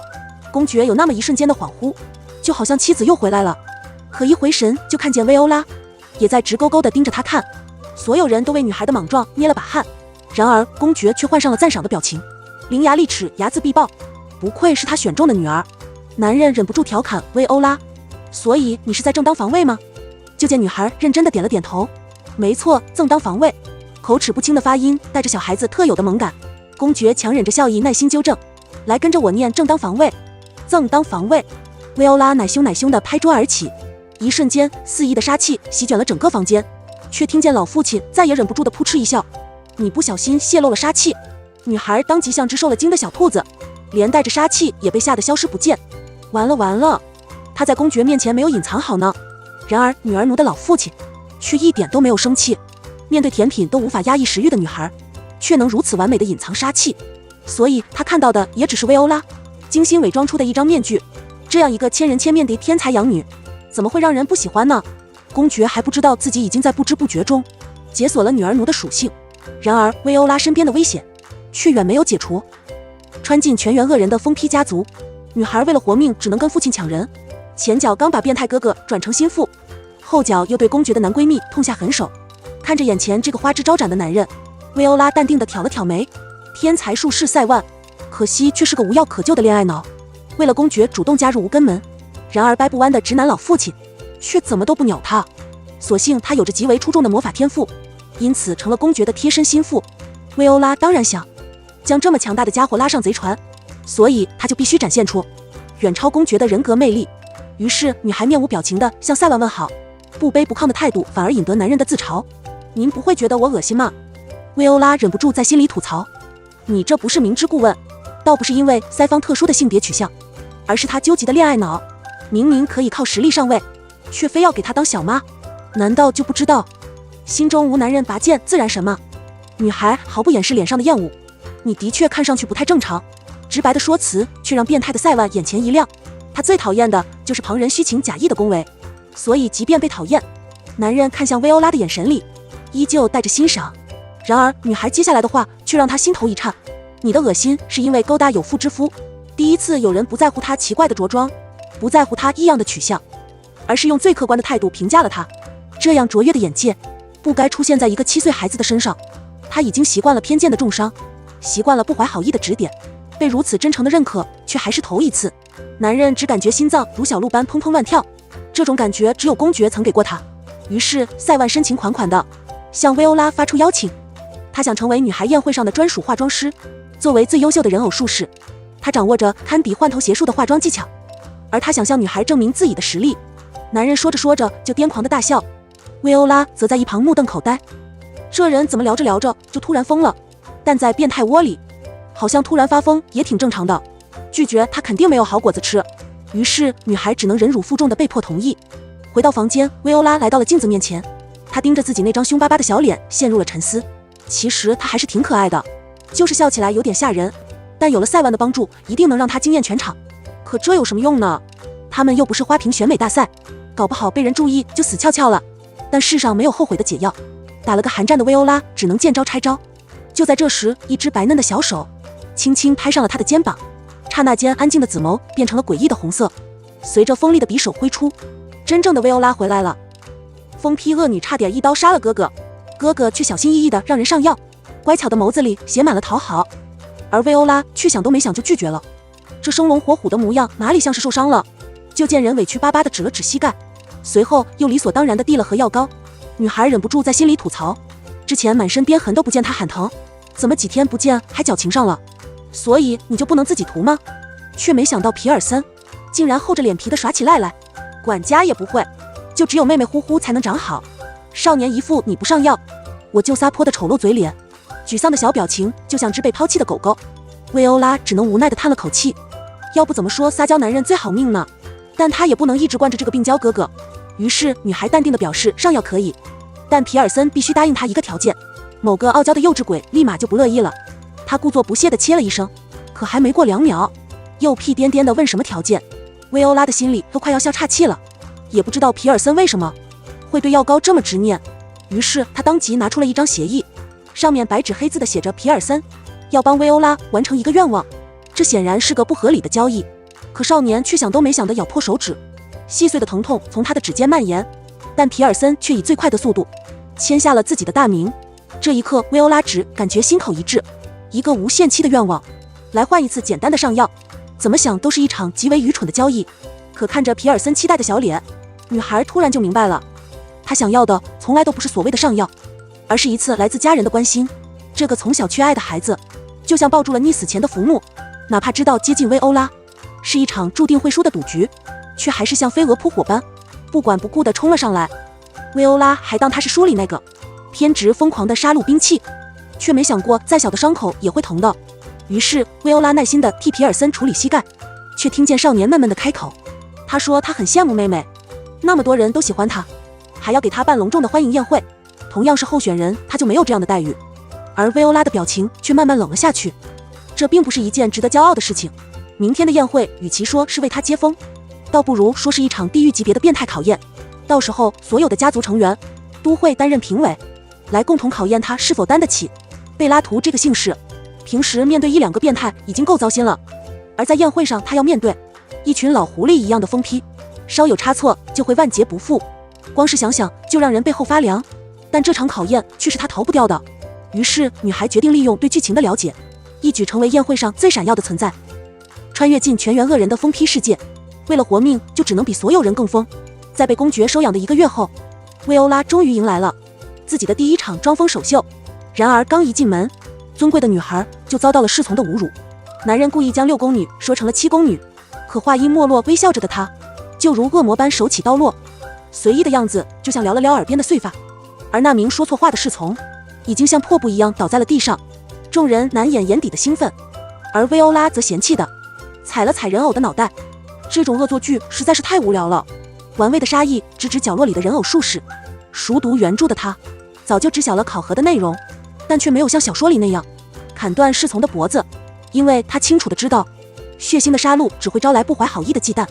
公爵有那么一瞬间的恍惚，就好像妻子又回来了，可一回神就看见薇欧拉也在直勾勾地盯着他看。所有人都为女孩的莽撞捏了把汗，然而公爵却换上了赞赏的表情，伶牙俐齿，睚眦必报，不愧是他选中的女儿。男人忍不住调侃薇欧拉：所以你是在正当防卫吗？就见女孩认真的点了点头，没错，正当防卫。口齿不清的发音带着小孩子特有的萌感。公爵强忍着笑意耐心纠正：来，跟着我念正当防卫，正当防卫。薇欧拉奶凶奶凶的拍桌而起，一瞬间肆意的杀气席卷了整个房间，却听见老父亲再也忍不住的扑哧一笑：你不小心泄露了杀气。女孩当即像只受了惊的小兔子，连带着杀气也被吓得消失不见。完了完了，她在公爵面前没有隐藏好呢。然而女儿奴的老父亲却一点都没有生气，面对甜品都无法压抑食欲的女孩，却能如此完美的隐藏杀气，所以他看到的也只是薇欧拉精心伪装出的一张面具。这样一个千人千面的天才养女，怎么会让人不喜欢呢？公爵还不知道自己已经在不知不觉中解锁了女儿奴的属性，然而薇欧拉身边的危险却远没有解除。穿进全员恶人的疯批家族，女孩为了活命只能跟父亲抢人，前脚刚把变态哥哥转成心腹，后脚又对公爵的男闺蜜痛下狠手。看着眼前这个花枝招展的男人，薇欧拉淡定地挑了挑眉。天才术士塞万，可惜却是个无药可救的恋爱脑。为了公爵主动加入无根门，然而掰不弯的直男老父亲却怎么都不鸟他。所幸他有着极为出众的魔法天赋，因此成了公爵的贴身心腹。薇欧拉当然想将这么强大的家伙拉上贼船，所以他就必须展现出远超公爵的人格魅力。于是女孩面无表情地向塞万问好，不卑不亢的态度反而引得男人的自嘲。您不会觉得我恶心吗？薇欧拉忍不住在心里吐槽，你这不是明知故问，倒不是因为塞方特殊的性别取向，而是他究极的恋爱脑。明明可以靠实力上位，却非要给他当小妈，难道就不知道心中无男人拔剑自然神吗？女孩毫不掩饰脸上的厌恶，你的确看上去不太正常。直白的说辞却让变态的塞万眼前一亮，他最讨厌的就是旁人虚情假意的恭维，所以即便被讨厌，男人看向薇欧拉的眼神里依旧带着欣赏。然而女孩接下来的话却让他心头一颤，你的恶心是因为勾搭有妇之夫，第一次有人不在乎他奇怪的着装，不在乎他异样的取向，而是用最客观的态度评价了他。这样卓越的眼界不该出现在一个7岁孩子的身上。他已经习惯了偏见的重伤，习惯了不怀好意的指点，被如此真诚的认可却还是头一次。男人只感觉心脏如小鹿般砰砰乱跳，这种感觉只有公爵曾给过他。于是塞万深情款款地向薇欧拉发出邀请，他想成为女孩宴会上的专属化妆师。作为最优秀的人偶术士，他掌握着堪比换头邪术的化妆技巧，而他想向女孩证明自己的实力。男人说着说着就癫狂的大笑，薇欧拉则在一旁目瞪口呆，这人怎么聊着聊着就突然疯了？但在变态窝里好像突然发疯也挺正常的，拒绝他肯定没有好果子吃。于是女孩只能忍辱负重的被迫同意。回到房间，薇欧拉来到了镜子面前，她盯着自己那张凶巴巴的小脸陷入了沉思。其实她还是挺可爱的，就是笑起来有点吓人，但有了塞万的帮助一定能让她惊艳全场。可这有什么用呢？他们又不是花瓶选美大赛，搞不好被人注意就死翘翘了。但世上没有后悔的解药，打了个寒战的薇欧拉只能见招拆招。就在这时，一只白嫩的小手轻轻拍上了她的肩膀，刹那间安静的紫眸变成了诡异的红色，随着锋利的匕首挥出，真正的薇欧拉回来了。疯批恶女差点一刀杀了哥哥，哥哥却小心翼翼地让人上药，乖巧的眸子里写满了讨好，而薇欧拉却想都没想就拒绝了。这生龙活虎的模样哪里像是受伤了？就见人委屈巴巴地指了指膝盖，随后又理所当然地递了盒药膏。女孩忍不住在心里吐槽，之前满身鞭痕都不见她喊疼，怎么几天不见还矫情上了？所以你就不能自己涂吗？却没想到皮尔森竟然厚着脸皮地耍起赖来，管家也不会，就只有妹妹呼呼才能长好。少年一副你不上药我就撒泼的丑陋嘴脸，沮丧的小表情就像只被抛弃的狗狗。薇欧拉只能无奈地叹了口气，要不怎么说撒娇男人最好命呢？但她也不能一直惯着这个病娇哥哥。于是女孩淡定地表示上药可以，但皮尔森必须答应她一个条件。某个傲娇的幼稚鬼立马就不乐意了，他故作不屑地切了一声，可还没过2秒，又屁颠颠地问什么条件。薇欧拉的心里都快要笑岔气了，也不知道皮尔森为什么会对药膏这么执念。于是他当即拿出了一张协议，上面白纸黑字地写着皮尔森要帮薇欧拉完成一个愿望。这显然是个不合理的交易，可少年却想都没想地咬破手指，细碎的疼痛从他的指尖蔓延，但皮尔森却以最快的速度签下了自己的大名。这一刻，薇欧拉只感觉心口一滞，一个无限期的愿望，来换一次简单的上药，怎么想都是一场极为愚蠢的交易。可看着皮尔森期待的小脸，女孩突然就明白了，她想要的从来都不是所谓的上药，而是一次来自家人的关心。这个从小缺爱的孩子，就像抱住了溺死前的浮木，哪怕知道接近薇欧拉是一场注定会输的赌局，却还是像飞蛾扑火般不管不顾地冲了上来。薇欧拉还当他是书里那个偏执疯狂的杀戮兵器，却没想过再小的伤口也会疼的。于是薇欧拉耐心地替皮尔森处理膝盖，却听见少年闷闷地开口，他说他很羡慕妹妹，那么多人都喜欢她，还要给她办隆重的欢迎宴会，同样是候选人，他就没有这样的待遇。而薇欧拉的表情却慢慢冷了下去，这并不是一件值得骄傲的事情。明天的宴会与其说是为他接风，倒不如说是一场地狱级别的变态考验。到时候所有的家族成员都会担任评委，来共同考验他是否担得起贝拉图这个姓氏。平时面对1、2个变态已经够糟心了，而在宴会上他要面对一群老狐狸一样的疯批，稍有差错就会万劫不复，光是想想就让人背后发凉。但这场考验却是他逃不掉的。于是女孩决定利用对剧情的了解，一举成为宴会上最闪耀的存在，穿越进全员恶人的疯批世界。为了活命，就只能比所有人更疯。在被公爵收养的1个月后，薇欧拉终于迎来了自己的第一场装疯首秀。然而刚一进门，尊贵的女孩就遭到了侍从的侮辱。男人故意将6宫女说成了7宫女，可话音没落，微笑着的她就如恶魔般手起刀落，随意的样子就像撩了撩耳边的碎发。而那名说错话的侍从已经像破布一样倒在了地上，众人难掩眼底的兴奋。而薇欧拉则嫌弃的踩了踩人偶的脑袋，这种恶作剧实在是太无聊了。玩味的杀意直指角落里的人偶术士。熟读原著的他早就知晓了考核的内容，但却没有像小说里那样砍断侍从的脖子，因为他清楚的知道血腥的杀戮只会招来不怀好意的忌惮。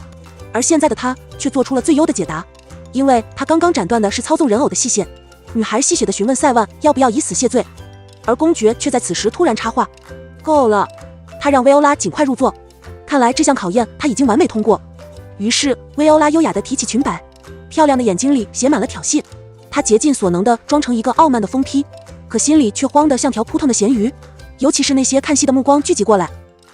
而现在的他却做出了最优的解答，因为他刚刚斩断的是操纵人偶的细线。女孩戏谑地询问塞万要不要以死谢罪，而公爵却在此时突然插话，够了。他让薇欧拉尽快入座，看来这项考验他已经完美通过。于是薇欧拉优雅地提起裙摆，漂亮的眼睛里写满了挑衅。她竭尽所能地装成一个傲慢的疯批，可心里却慌得像条扑腾的咸鱼。尤其是那些看戏的目光聚集过来，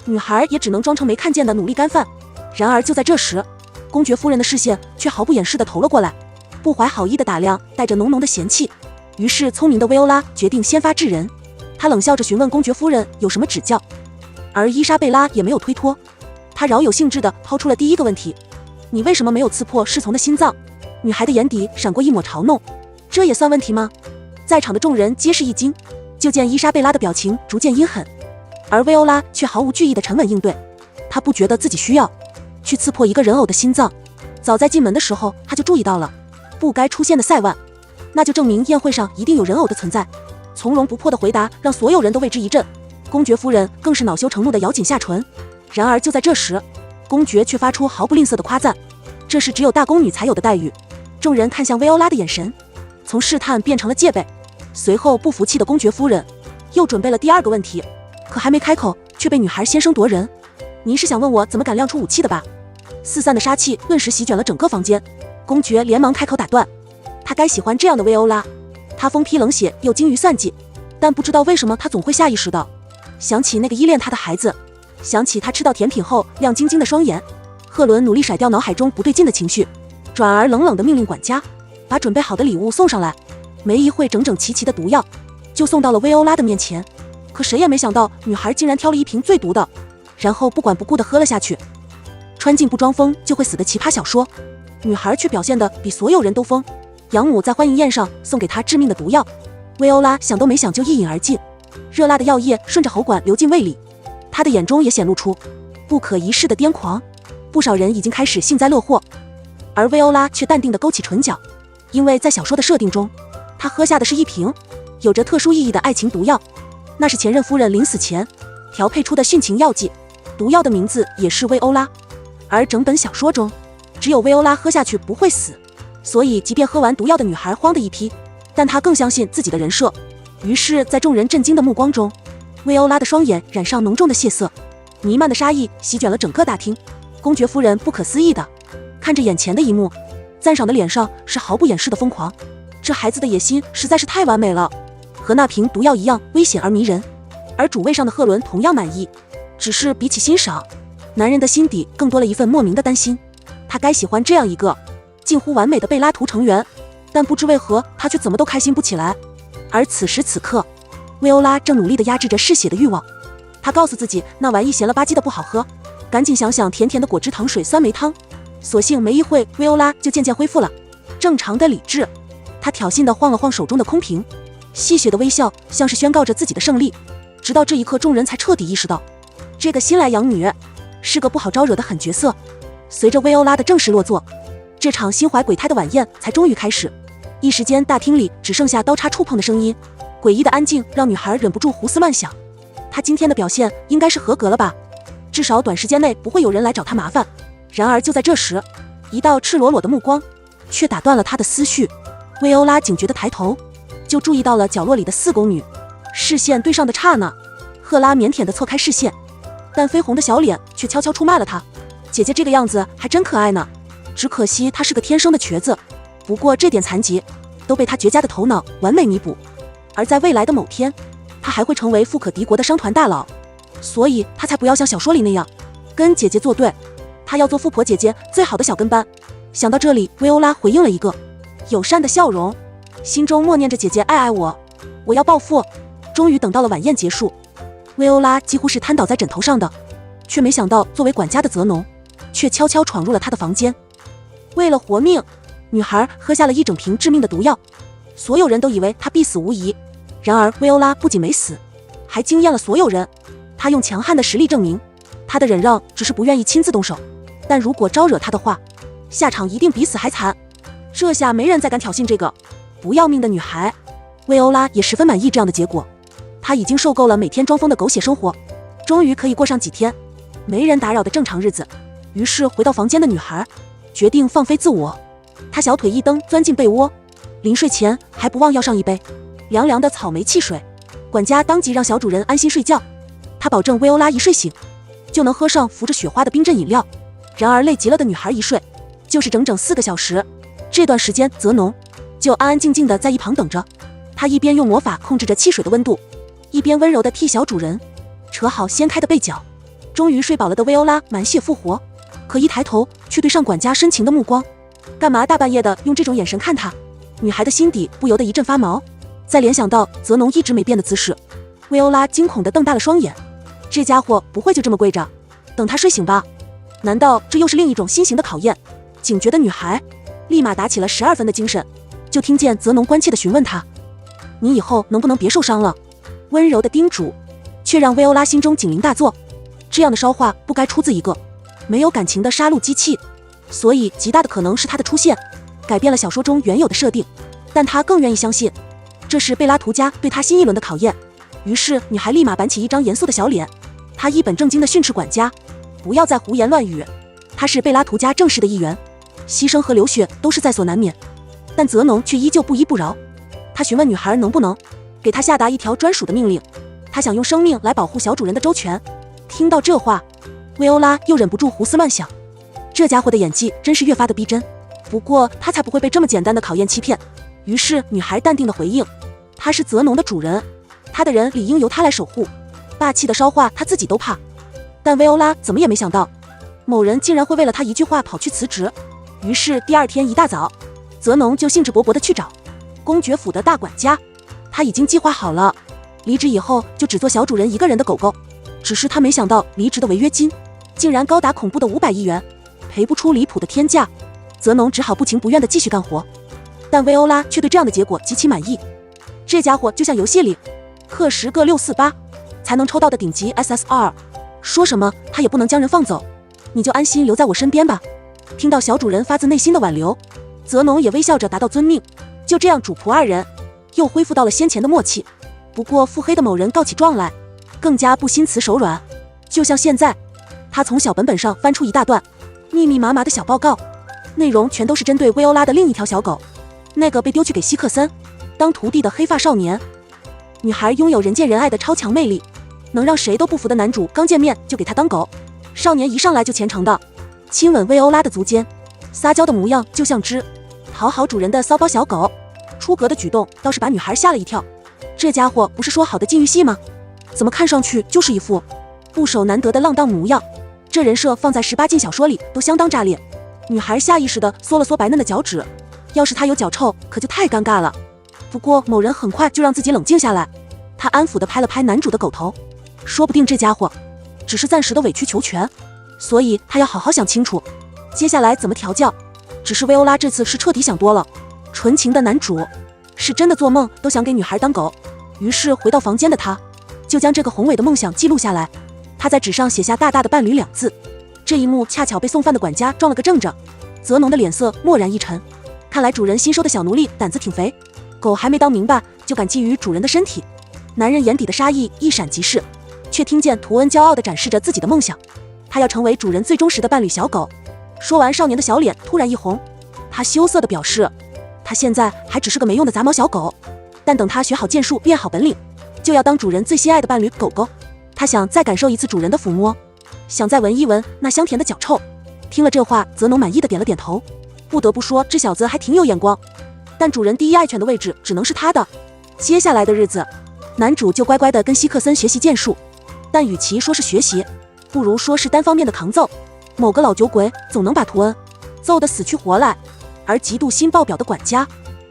女孩也只能装成没看见的努力干饭。然而就在这时，公爵夫人的视线却毫不掩饰地投了过来，不怀好意的打量，带着浓浓的嫌弃。于是聪明的薇欧拉决定先发制人，她冷笑着询问公爵夫人有什么指教。而伊莎贝拉也没有推脱，她饶有兴致地抛出了第一个问题，你为什么没有刺破侍从的心脏？女孩的眼底闪过一抹嘲弄，这也算问题吗？在场的众人皆是一惊，就见伊莎贝拉的表情逐渐阴狠，而薇欧拉却毫无惧意地沉稳应对。她不觉得自己需要去刺破一个人偶的心脏，早在进门的时候她就注意到了不该出现的塞万，那就证明宴会上一定有人偶的存在。从容不迫的回答让所有人都为之一振，公爵夫人更是恼羞成怒地咬紧下唇。然而就在这时，公爵却发出毫不吝啬的夸赞，这是只有大宫女才有的待遇。众人看向薇欧拉的眼神从试探变成了戒备。随后不服气的公爵夫人又准备了第二个问题，可还没开口却被女孩先声夺人。您是想问我怎么敢亮出武器的吧？四散的杀气顿时席卷了整个房间，公爵连忙开口打断。他该喜欢这样的薇欧拉，他疯批冷血又精于算计，但不知道为什么他总会下意识的想起那个依恋他的孩子，想起他吃到甜品后亮晶晶的双眼。赫伦努力甩掉脑海中不对劲的情绪，转而冷冷地命令管家把准备好的礼物送上来。没一会，整整齐齐的毒药就送到了薇欧拉的面前。可谁也没想到，女孩竟然挑了一瓶最毒的，然后不管不顾地喝了下去。穿进不装疯就会死的奇葩小说，女孩却表现得比所有人都疯。养母在欢迎宴上送给她致命的毒药，薇欧拉想都没想就一饮而尽，热辣的药液顺着喉管流进胃里，她的眼中也显露出不可一世的癫狂。不少人已经开始幸灾乐祸，而薇欧拉却淡定地勾起唇角，因为在小说的设定中，她喝下的是一瓶有着特殊意义的爱情毒药，那是前任夫人临死前调配出的殉情药剂，毒药的名字也是薇欧拉。而整本小说中，只有薇欧拉喝下去不会死，所以即便喝完毒药的女孩慌的一批，但她更相信自己的人设。于是在众人震惊的目光中，薇欧拉的双眼染上浓重的血色，弥漫的杀意席卷了整个大厅。公爵夫人不可思议的看着眼前的一幕，赞赏的脸上是毫不掩饰的疯狂。这孩子的野心实在是太完美了，和那瓶毒药一样危险而迷人。而主位上的赫伦同样满意，只是比起欣赏，男人的心底更多了一份莫名的担心。他该喜欢这样一个近乎完美的贝拉图成员，但不知为何他却怎么都开心不起来。而此时此刻，薇欧拉正努力地压制着嗜血的欲望。他告诉自己那玩意咸了吧唧的不好喝，赶紧想想甜甜的果汁糖水酸梅汤。所幸没一会，薇欧拉就渐渐恢复了正常的理智。他挑衅地晃了晃手中的空瓶，戏谑的微笑像是宣告着自己的胜利。直到这一刻，众人才彻底意识到，这个新来养女是个不好招惹的狠角色。随着薇欧拉的正式落座，这场心怀鬼胎的晚宴才终于开始。一时间，大厅里只剩下刀叉触碰的声音，诡异的安静让女孩忍不住胡思乱想。她今天的表现应该是合格了吧？至少短时间内不会有人来找她麻烦。然而就在这时，一道赤裸裸的目光却打断了她的思绪。薇欧拉警觉地抬头，就注意到了角落里的四宫女。视线对上的刹那，赫拉腼腆地错开视线，但绯红的小脸却悄悄出卖了她。姐姐这个样子还真可爱呢，只可惜她是个天生的瘸子。不过这点残疾都被她绝佳的头脑完美弥补，而在未来的某天，她还会成为富可敌国的商团大佬，所以她才不要像小说里那样跟姐姐作对，她要做富婆姐姐最好的小跟班。想到这里，薇欧拉回应了一个友善的笑容，心中默念着姐姐爱爱我，我要报复。终于等到了晚宴结束，薇欧拉几乎是瘫倒在枕头上的，却没想到作为管家的泽农却悄悄闯入了她的房间。为了活命，女孩喝下了一整瓶致命的毒药，所有人都以为她必死无疑。然而薇欧拉不仅没死，还惊艳了所有人。她用强悍的实力证明，她的忍让只是不愿意亲自动手，但如果招惹她的话，下场一定比死还惨。这下没人再敢挑衅这个不要命的女孩。薇欧拉也十分满意这样的结果，她已经受够了每天装疯的狗血生活，终于可以过上几天没人打扰的正常日子。于是回到房间的女孩决定放飞自我，她小腿一蹬钻进被窝，临睡前还不忘要上一杯凉凉的草莓汽水。管家当即让小主人安心睡觉，他保证薇欧拉一睡醒就能喝上浮着雪花的冰镇饮料。然而累极了的女孩一睡就是整整4个小时，这段时间泽农就安安静静的在一旁等着。他一边用魔法控制着汽水的温度，一边温柔地替小主人扯好掀开的被角。终于睡饱了的薇欧拉满血复活，可一抬头却对上管家深情的目光。干嘛大半夜的用这种眼神看他？女孩的心底不由得一阵发毛。再联想到泽农一直没变的姿势，薇欧拉惊恐地瞪大了双眼。这家伙不会就这么跪着等他睡醒吧？难道这又是另一种新型的考验？警觉的女孩立马打起了12分的精神，就听见泽农关切地询问她：“你以后能不能别受伤了？”温柔的叮嘱却让薇欧拉心中警铃大作。这样的烧话不该出自一个没有感情的杀戮机器，所以极大的可能是他的出现改变了小说中原有的设定。但他更愿意相信这是贝拉图家对他新一轮的考验。于是女孩立马板起一张严肃的小脸，她一本正经地训斥管家不要再胡言乱语，他是贝拉图家正式的一员，牺牲和流血都是在所难免。但泽农却依旧不依不饶，他询问女孩能不能给他下达一条专属的命令，他想用生命来保护小主人的周全。听到这话，薇欧拉又忍不住胡思乱想，这家伙的演技真是越发的逼真。不过他才不会被这么简单的考验欺骗。于是女孩淡定的回应，他是泽农的主人，他的人理应由他来守护，霸气的烧话他自己都怕。但薇欧拉怎么也没想到，某人竟然会为了他一句话跑去辞职。于是第二天一大早，泽农就兴致勃勃地去找公爵府的大管家。他已经计划好了，离职以后就只做小主人一个人的狗狗。只是他没想到离职的违约金竟然高达恐怖的500亿元，赔不出离谱的天价。泽农只好不情不愿地继续干活，但薇欧拉却对这样的结果极其满意。这家伙就像游戏里氪10个648才能抽到的顶级 SSR， 说什么他也不能将人放走，你就安心留在我身边吧。听到小主人发自内心的挽留，泽农也微笑着答道遵命。就这样主仆二人又恢复到了先前的默契。不过腹黑的某人告起状来更加不心慈手软，就像现在，他从小本本上翻出一大段密密麻麻的小报告，内容全都是针对薇欧拉的另一条小狗，那个被丢去给希克森当徒弟的黑发少年。女孩拥有人见人爱的超强魅力，能让谁都不服的男主刚见面就给她当狗。少年一上来就虔诚的亲吻薇欧拉的足尖，撒娇的模样就像只讨好主人的骚包小狗。出格的举动倒是把女孩吓了一跳，这家伙不是说好的禁欲系吗？怎么看上去就是一副不守难得的浪荡模样？这人设放在18禁小说里都相当炸裂。女孩下意识地缩了缩白嫩的脚趾，要是她有脚臭可就太尴尬了。不过某人很快就让自己冷静下来，他安抚地拍了拍男主的狗头，说不定这家伙只是暂时的委曲求全，所以他要好好想清楚接下来怎么调教。只是薇欧拉这次是彻底想多了，纯情的男主是真的做梦都想给女孩当狗。于是回到房间的他就将这个宏伟的梦想记录下来，他在纸上写下大大的伴侣2字。这一幕恰巧被送饭的管家撞了个正着，泽农的脸色蓦然一沉，看来主人新收的小奴隶胆子挺肥，狗还没当明白就敢觊觎主人的身体。男人眼底的杀意一闪即逝，却听见图恩骄傲地展示着自己的梦想，他要成为主人最忠实的伴侣小狗。说完，少年的小脸突然一红，他羞涩地表示，他现在还只是个没用的杂毛小狗，但等他学好剑术练好本领，就要当主人最心爱的伴侣狗狗。他想再感受一次主人的抚摸，想再闻一闻那香甜的脚臭。听了这话，泽农满意的点了点头，不得不说这小子还挺有眼光，但主人第一爱犬的位置只能是他的。接下来的日子，男主就乖乖的跟希克森学习剑术，但与其说是学习，不如说是单方面的扛揍。某个老酒鬼总能把图恩揍得死去活来，而嫉妒心爆表的管家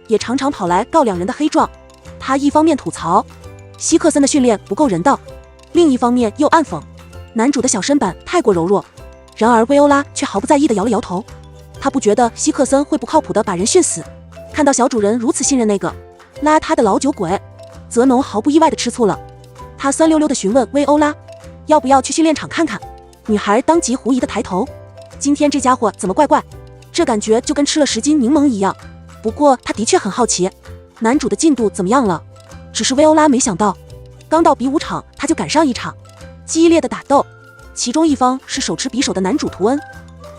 也常常跑来告2人的黑状。他一方面吐槽希克森的训练不够人道，另一方面又暗讽男主的小身板太过柔弱。然而薇欧拉却毫不在意地摇了摇头，他不觉得希克森会不靠谱地把人训死。看到小主人如此信任那个邋遢的老酒鬼，泽农毫不意外地吃醋了。他酸溜溜地询问薇欧拉要不要去训练场看看。女孩当即狐疑地抬头，今天这家伙怎么怪怪，这感觉就跟吃了10斤柠檬一样。不过他的确很好奇男主的进度怎么样了。只是薇欧拉没想到，刚到比武场他就赶上一场激烈的打斗，其中一方是手持匕首的男主图恩，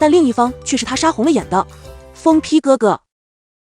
但另一方却是他杀红了眼的疯批哥哥。